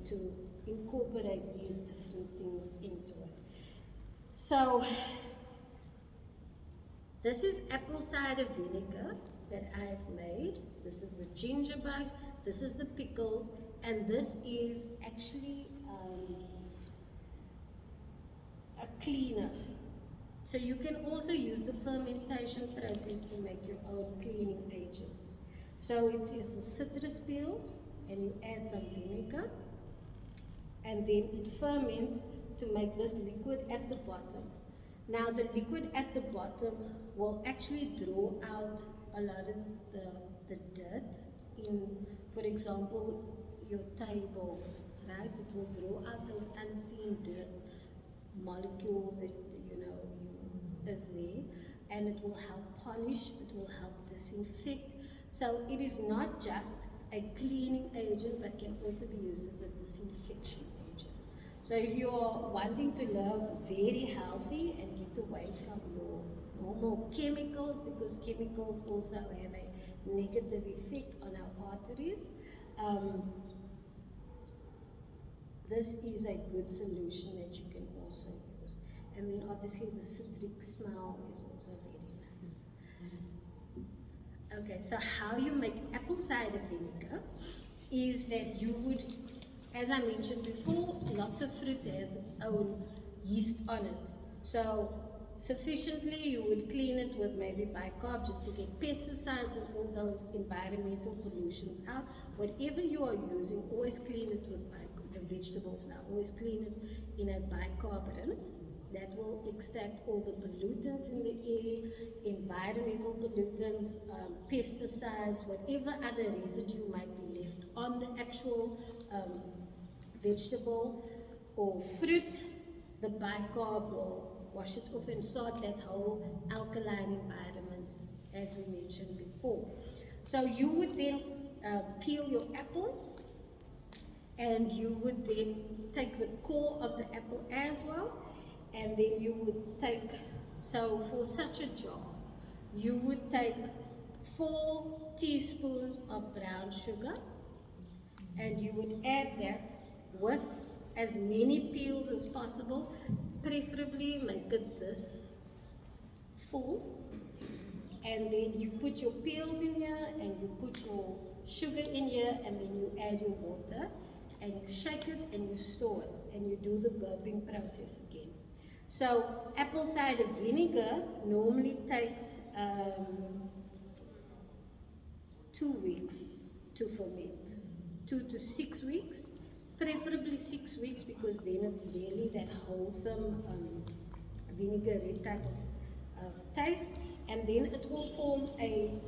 to incorporate these different things into it. So this is apple cider vinegar that I've made. This is the ginger bug, this is the pickles, and this is actually a cleaner. So you can also use the fermentation process to make your own cleaning agents. So it is the citrus peels, and you add some vinegar, and then it ferments to make this liquid at the bottom. Now the liquid at the bottom will actually draw out a lot of the dirt in, for example, your table, right? It will draw out those unseen dirt molecules that is there, and it will help polish, it will help disinfect. So it is not just a cleaning agent, but can also be used as a disinfection agent. So if you are wanting to live very healthy and get away from your normal chemicals, because chemicals also have a negative effect on our arteries, this is a good solution that you can also use. And then obviously the citric smell is also very nice. Okay, so how you make apple cider vinegar is that you would, as I mentioned before, lots of fruits has its own yeast on it. So sufficiently you would clean it with maybe bicarb just to get pesticides and all those environmental pollutions out. Whatever you are using, always clean it with bicarb. The vegetables now, always clean it in a bicarb rinse. That will extract all the pollutants in the air, environmental pollutants, pesticides, whatever other residue might be left on the actual vegetable or fruit. The bicarb will wash it off and start that whole alkaline environment, as we mentioned before. So you would then peel your apple, and you would then take the core of the apple as well, and then you would take, so for such a jar, you would take 4 teaspoons of brown sugar, and you would add that with as many peels as possible, preferably make it this full, and then you put your peels in here, and you put your sugar in here, and then you add your water, and you shake it, and you store it, and you do the burping process again. So apple cider vinegar normally takes 2 weeks to ferment, 2 to 6 weeks, preferably 6 weeks, because then it's really that wholesome vinegary type of taste, and then it will form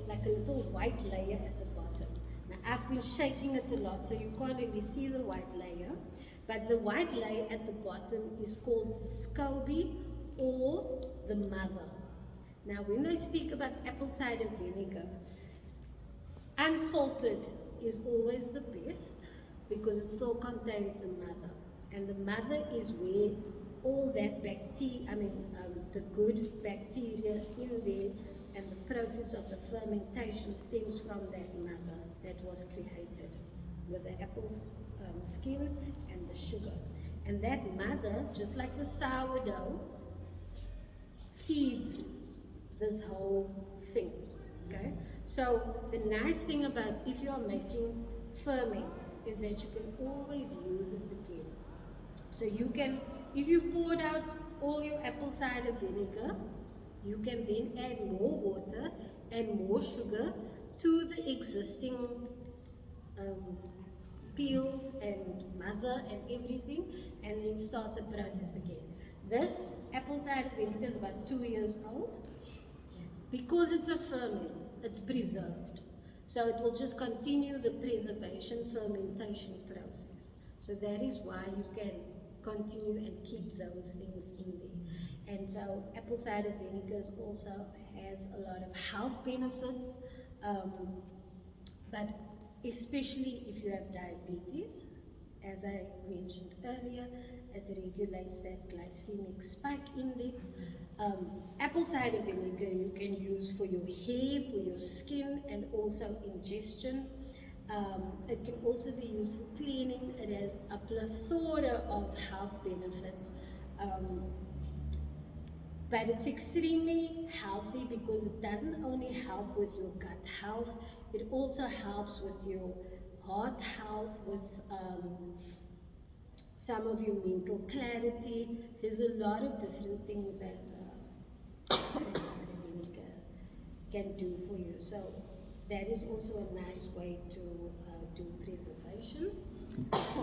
like a little white layer at the bottom. Now I've been shaking it a lot, so you can't really see the white layer, but the white layer at the bottom is called the SCOBY, or the mother. Now when they speak about apple cider vinegar, unfiltered is always the best, because it still contains the mother, and the mother is where all that bacteria, the good bacteria in there, and the process of the fermentation stems from that mother that was created with the apple skins and the sugar. And that mother, just like the sourdough, feeds this whole thing, okay? So the nice thing about if you are making ferments is that you can always use it again. So you can, if you poured out all your apple cider vinegar, you can then add more water and more sugar to the existing peels and mother and everything, and then start the process again. This apple cider vinegar is about 2 years old. Because it's a ferment, it's preserved. So it will just continue the preservation fermentation process. So that is why you can continue and keep those things in there. And so apple cider vinegars also has a lot of health benefits, but especially if you have diabetes, as I mentioned earlier, it regulates that glycemic spike index. Apple cider vinegar you can use for your hair, for your skin, and also ingestion. It can also be used for cleaning. It has a plethora of health benefits. But it's extremely healthy because it doesn't only help with your gut health, it also helps with your heart health, with some of your mental clarity. There's a lot of different things that vinegar can do for you. So that is also a nice way to do preservation.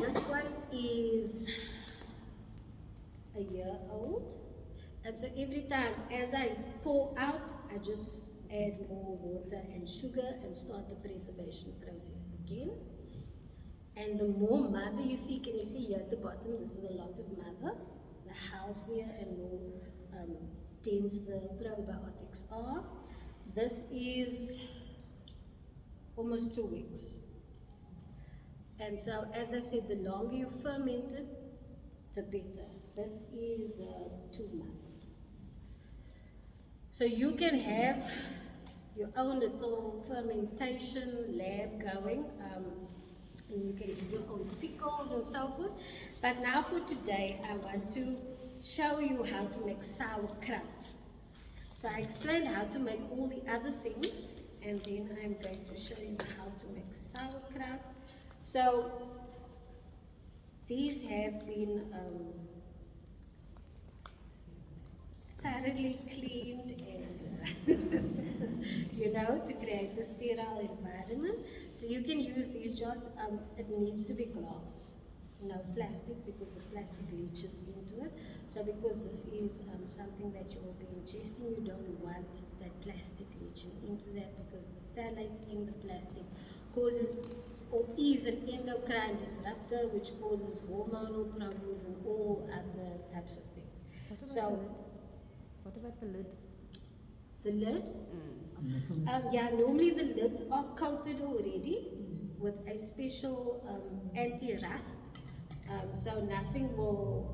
This one is a year old. And so every time as I pour out, I just add more water and sugar and start the preservation process again. And the more mother you see, can you see here at the bottom, this is a lot of mother. The healthier and more dense the probiotics are. This is almost 2 weeks. And so as I said, the longer you ferment it, the better. This is 2 months. So you can have your own little fermentation lab going, and you can do your own pickles and so forth. But now for today, I want to show you how to make sauerkraut. So I explained how to make all the other things, and then I'm going to show you how to make sauerkraut. So these have been thoroughly cleaned and to create a sterile environment. So you can use these jars. It needs to be glass, no plastic, because the plastic leaches into it. So because this is something that you will be ingesting, you don't want that plastic leaching into that, because the phthalates in the plastic causes or is an endocrine disruptor, which causes hormonal problems and all other types of things. What about the lid? The lid? Metal. Yeah, normally the lids are coated already with a special anti-rust, so nothing will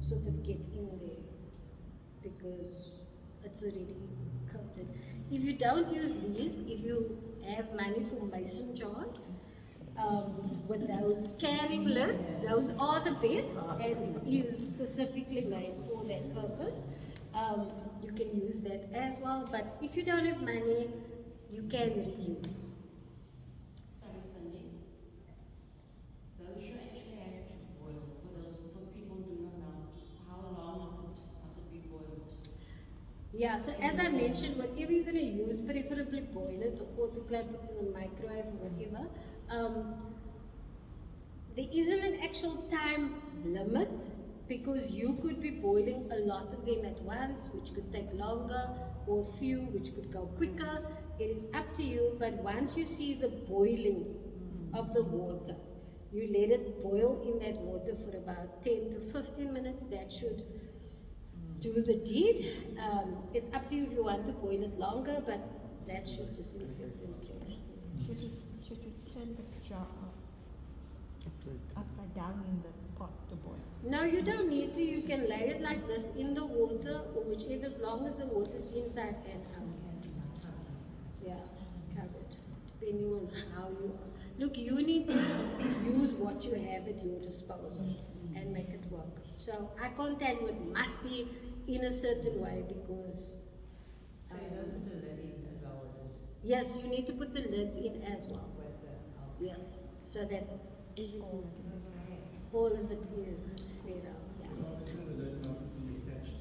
sort of get in there because it's already coated. If you don't use these, if you have money for mason jars, with those carrying lids, those are the best, and it is specifically made for that purpose. You can use that as well, but if you don't have money, you can reuse. Sorry, Cindy. Those you actually have to boil. For people who do not know, how long must it be boiled? Yeah, so as I mentioned, whatever you're going to use, preferably boil it or autoclave it in the microwave or whatever. There isn't an actual time limit, because you could be boiling a lot of them at once, which could take longer, or a few which could go quicker. It is up to you, but once you see the boiling of the water, you let it boil in that water for about 10 to 15 minutes. That should do the deed. It's up to you if you want to boil it longer, but that should disinfect and cleanse. Should we turn the jar upside down in the pot to boil? No, you don't need to. You can lay it like this in the water, or whichever, as long as the water is inside and out. Yeah, covered. Depending on how you look, you need to use what you have at your disposal and make it work. So I can't tell you it must be in a certain way, because So you don't put the lid in as well, is it? yes, you need to put the lids in as well. With the Yes, so that Everything. all of it is sterile. Yeah. Obviously, the lid mustn't be attached.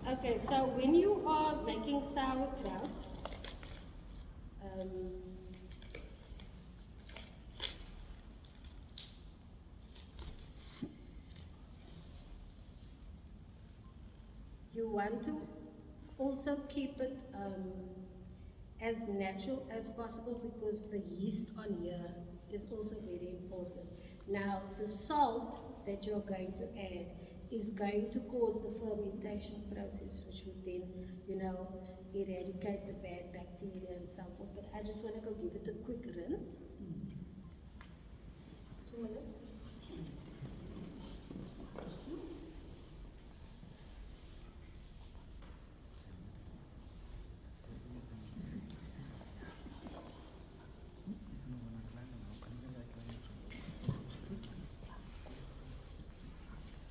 Okay, so when you are making sauerkraut, you want to also keep it as natural as possible because the yeast on here is also very important. Now, the salt that you're going to add is going to cause the fermentation process, which would then, eradicate the bad bacteria and so forth. But I just want to go give it a quick rinse. 2 minutes.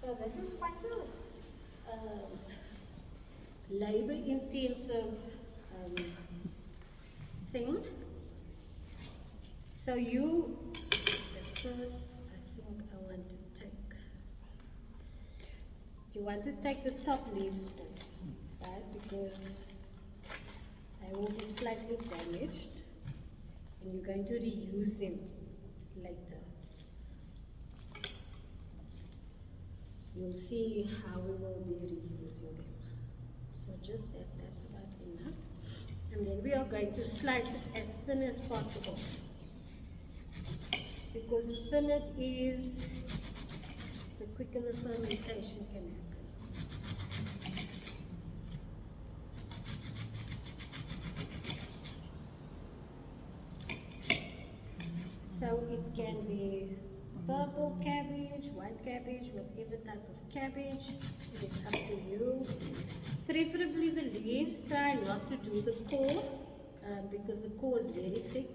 So this is quite a labor-intensive thing. So the first, I think I want to take the top leaves off, right? Because they will be slightly damaged, and you're going to reuse them later. You'll see how we will be reusing them. So just that's about enough. And then we are going to slice it as thin as possible. Because the thinner it is, the quicker the fermentation can happen. So it can be purple cabbage, white cabbage, whatever type of cabbage. It is up to you. Preferably the leaves, try not to do the core because the core is very thick.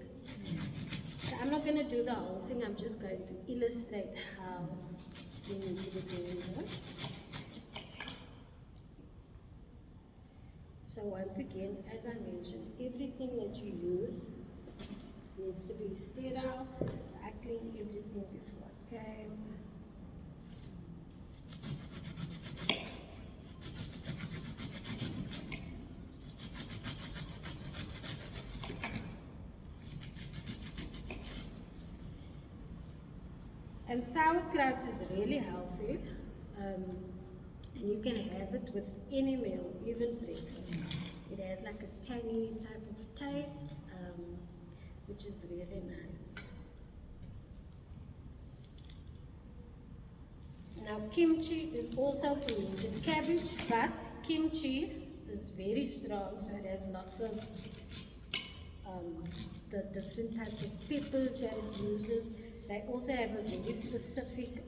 So I'm not going to do the whole thing, I'm just going to illustrate how you need to be doing this. So once again, as I mentioned, everything that you use needs to be sterile. So I cleaned everything before I came. And sauerkraut is really healthy, and you can have it with any meal, even breakfast. It has like a tangy type of taste, which is really nice. Now kimchi is also fermented cabbage, but kimchi is very strong, so it has lots of the different types of peppers that it uses. They also have a very specific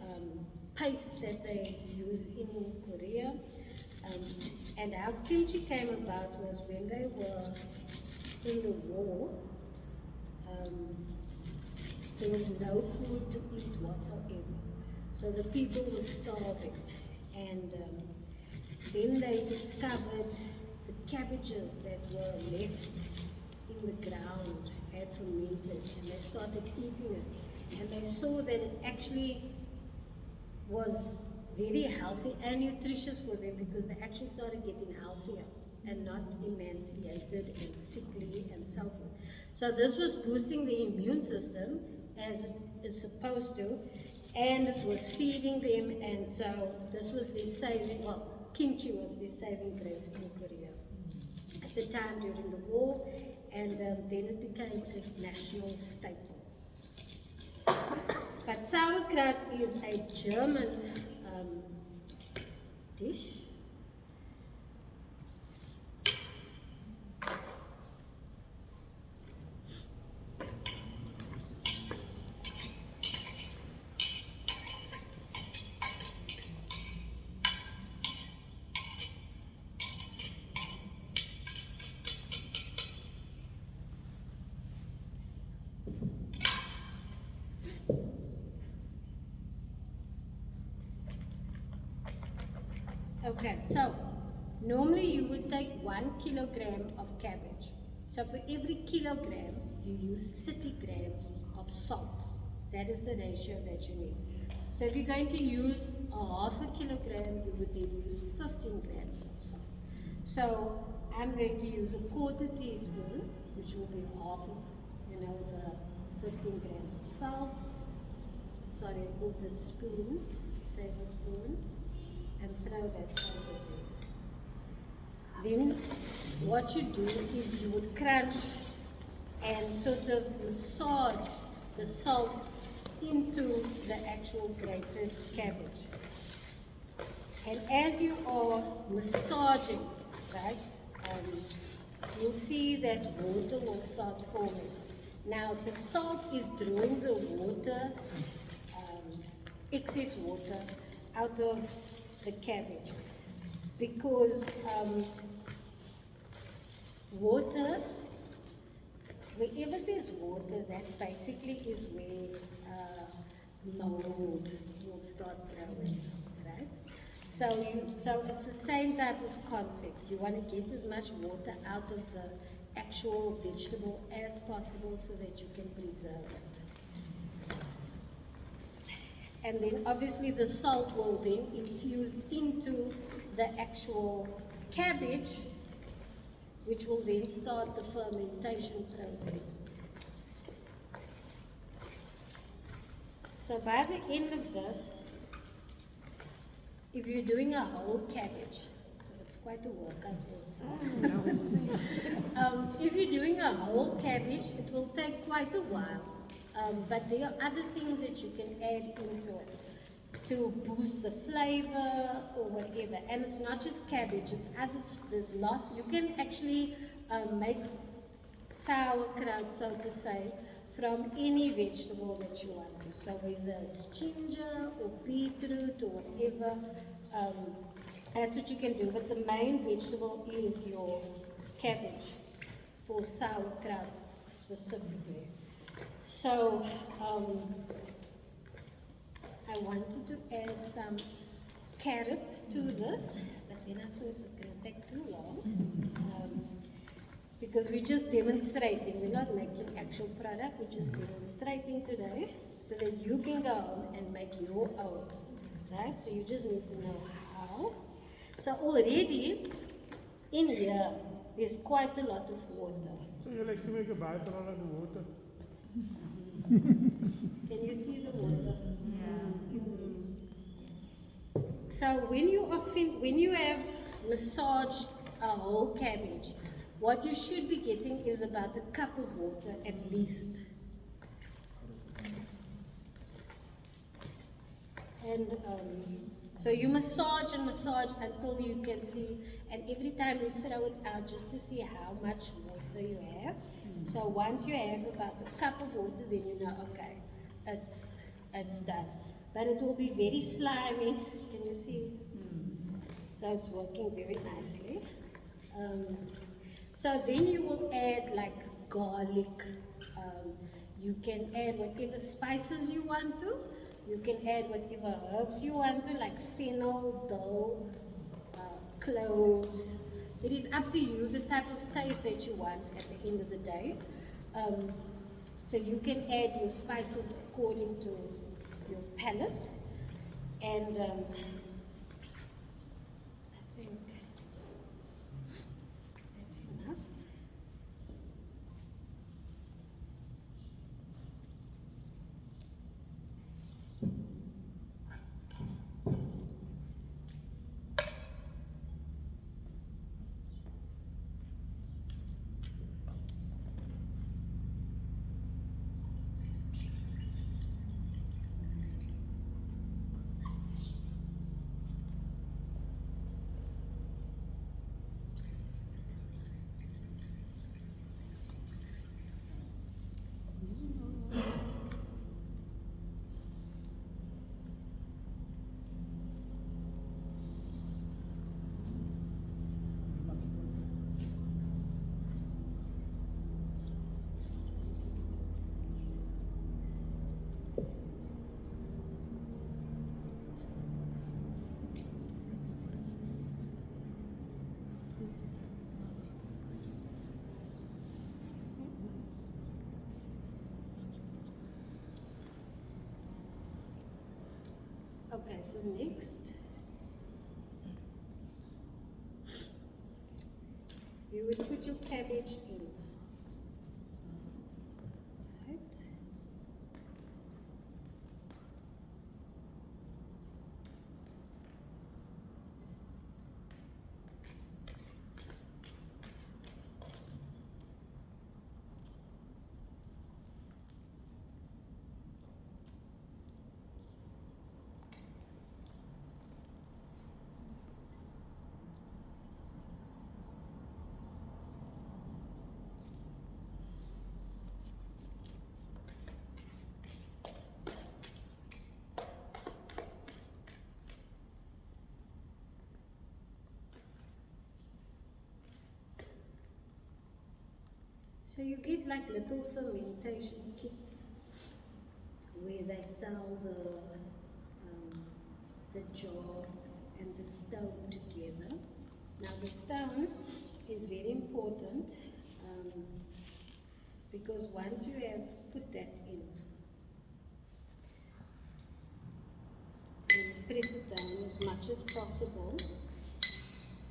paste that they use in Korea. And how kimchi came about was when they were in the war, there was no food to eat whatsoever. So the people were starving. And then they discovered the cabbages that were left in the ground had fermented, and they started eating it. And they saw that it actually was very healthy and nutritious for them because they actually started getting healthier and not emaciated and sickly and so forth. So this was boosting the immune system as it is supposed to, and it was feeding them, and so this was their saving, well, kimchi was their saving grace in Korea at the time during the war, and then it became a national staple. But sauerkraut is a German dish. Okay, so normally you would take 1 kilogram of cabbage. So for every kilogram, you use 30 grams of salt. That is the ratio that you need. So if you're going to use a half a kilogram, you would then use 15 grams of salt. So I'm going to use a quarter teaspoon, which will be half of, the 15 grams of salt. Sorry, a quarter spoon, tablespoon. And throw that over there. Then what you do is you would crunch and sort of massage the salt into the actual grated cabbage. And as you are massaging, right, you'll see that water will start forming. Now the salt is drawing the water, excess water, out of the cabbage, because water, wherever there's water, that basically is where mold will start growing, right? So it's the same type of concept. You want to get as much water out of the actual vegetable as possible so that you can preserve it. And then obviously the salt will then infuse into the actual cabbage, which will then start the fermentation process. So by the end of this, if you're doing a whole cabbage, it's quite a workout. If you're doing a whole cabbage, it will take quite a while. But there are other things that you can add into it to boost the flavor or whatever. And it's not just cabbage, it's other, there's lots. You can actually make sauerkraut, so to say, from any vegetable that you want to. So whether it's ginger or beetroot or whatever, that's what you can do. But the main vegetable is your cabbage for sauerkraut specifically. So I wanted to add some carrots to this, but then I thought it's going to take too long. Because we're just demonstrating, we're not making actual product, we're just demonstrating today so that you can go home and make your own, right? So you just need to know how. So already in here, there's quite a lot of water. So you'll actually make a byproduct of the water? Can you see the water? So when you have massaged a whole cabbage, what you should be getting is about a cup of water at least. And so you massage and massage until you can see, and every time you throw it out just to see how much water you have. So once you have about a cup of water, then you know, okay, it's done. But it will be very slimy. Can you see? So it's working very nicely. So then you will add like garlic. You can add whatever spices you want to. You can add whatever herbs you want to, like fennel, dill, cloves. It is up to you the type of taste that you want at the end of the day. So you can add your spices according to your palate. And I think that's enough. Okay, so next, you would put your cabbage in, right? So you get like little fermentation kits where they sell the jar and the stone together. Now the stone is very important because once you have put that in, you press it down as much as possible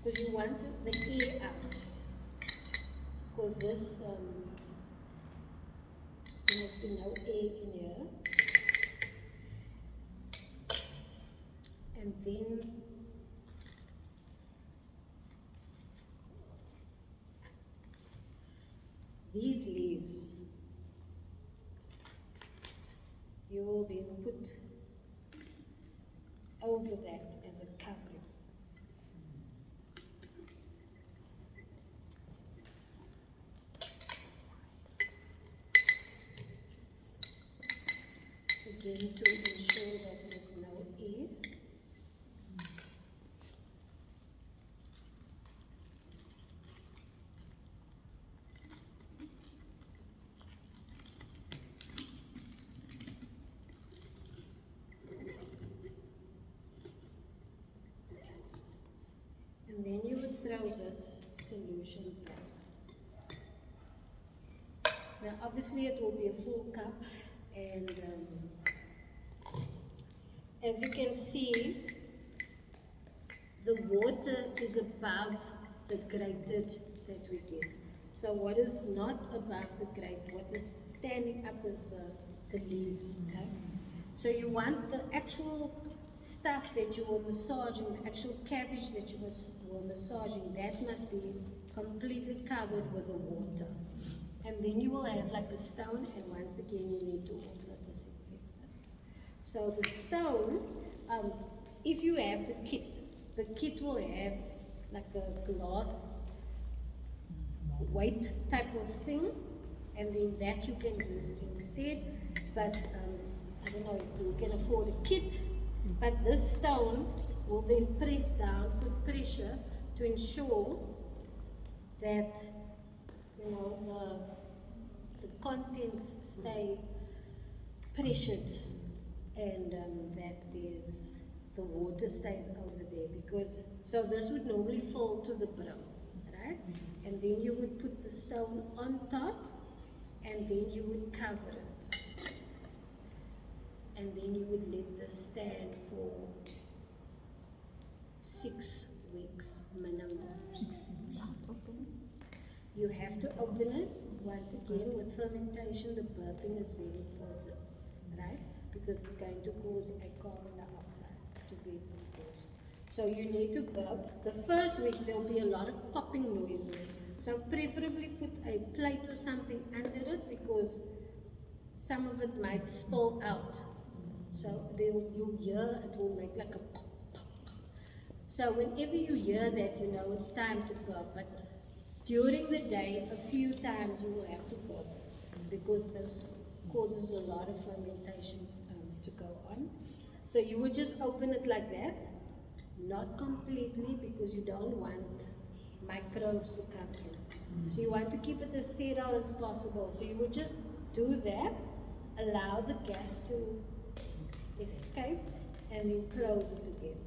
because you want the air out. Because this, there must be no air in here. And then these leaves, you will then put over that as a covering. Again, to ensure that there's no air. And then you would throw this solution back. Now obviously it will be a full cup, and as you can see, the water is above the grated that we did. So what is not above the grate, what is standing up is the leaves, okay? So you want the actual stuff that you were massaging, the actual cabbage that you were massaging, that must be completely covered with the water. And then you will have like a stone, and once again you need to also disinfect this. So the stone, if you have the kit will have like a glass weight type of thing, and then that you can use instead. But I don't know if you can afford a kit, but this stone will then press down, put pressure to ensure that the contents stay pressured, and that the water stays over there, because so this would normally fall to the brim, right? And then you would put the stone on top, and then you would cover it, and then you would let this stand for 6 weeks minimum. You have to open it. Once again, with fermentation, the burping is very important, right? Because it's going to cause a carbon dioxide to be composed. So you need to burp. The first week there will be a lot of popping noises. So preferably put a plate or something under it, because some of it might spill out. So you'll hear it will make like a pop, pop, pop. So whenever you hear that, you know it's time to burp. But during the day, a few times you will have to burp, because this causes a lot of fermentation to go on. So you would just open it like that, not completely, because you don't want microbes to come in. So you want to keep it as sterile as possible. So you would just do that, allow the gas to escape, and then close it again.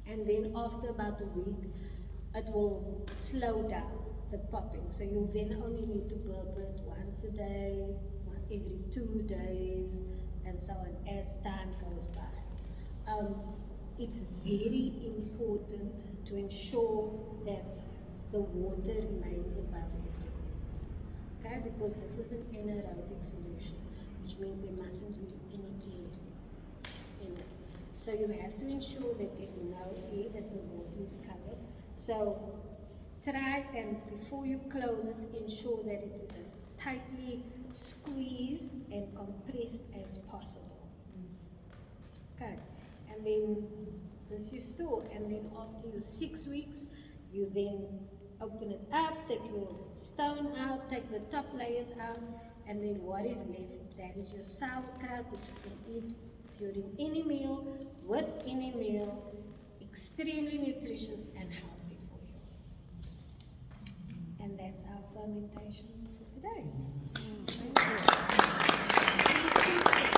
And then after about a week, it will slow down the popping. So you then only need to burp it once a day, every 2 days, and so on as time goes by. It's very important to ensure that the water remains above everything, okay? Because this is an anaerobic solution, which means there mustn't be any air in it. So you have to ensure that there's no air, that the water is covered. So try, and before you close it, ensure that it is as tightly squeezed and compressed as possible. Okay, and then this you store, and then after your 6 weeks, you then open it up, take your stone out, take the top layers out, and then what is left, that is your sauerkraut, which you can eat during any meal, with any meal, extremely nutritious and healthy for you. And that that's our fermentation for today. Thank you.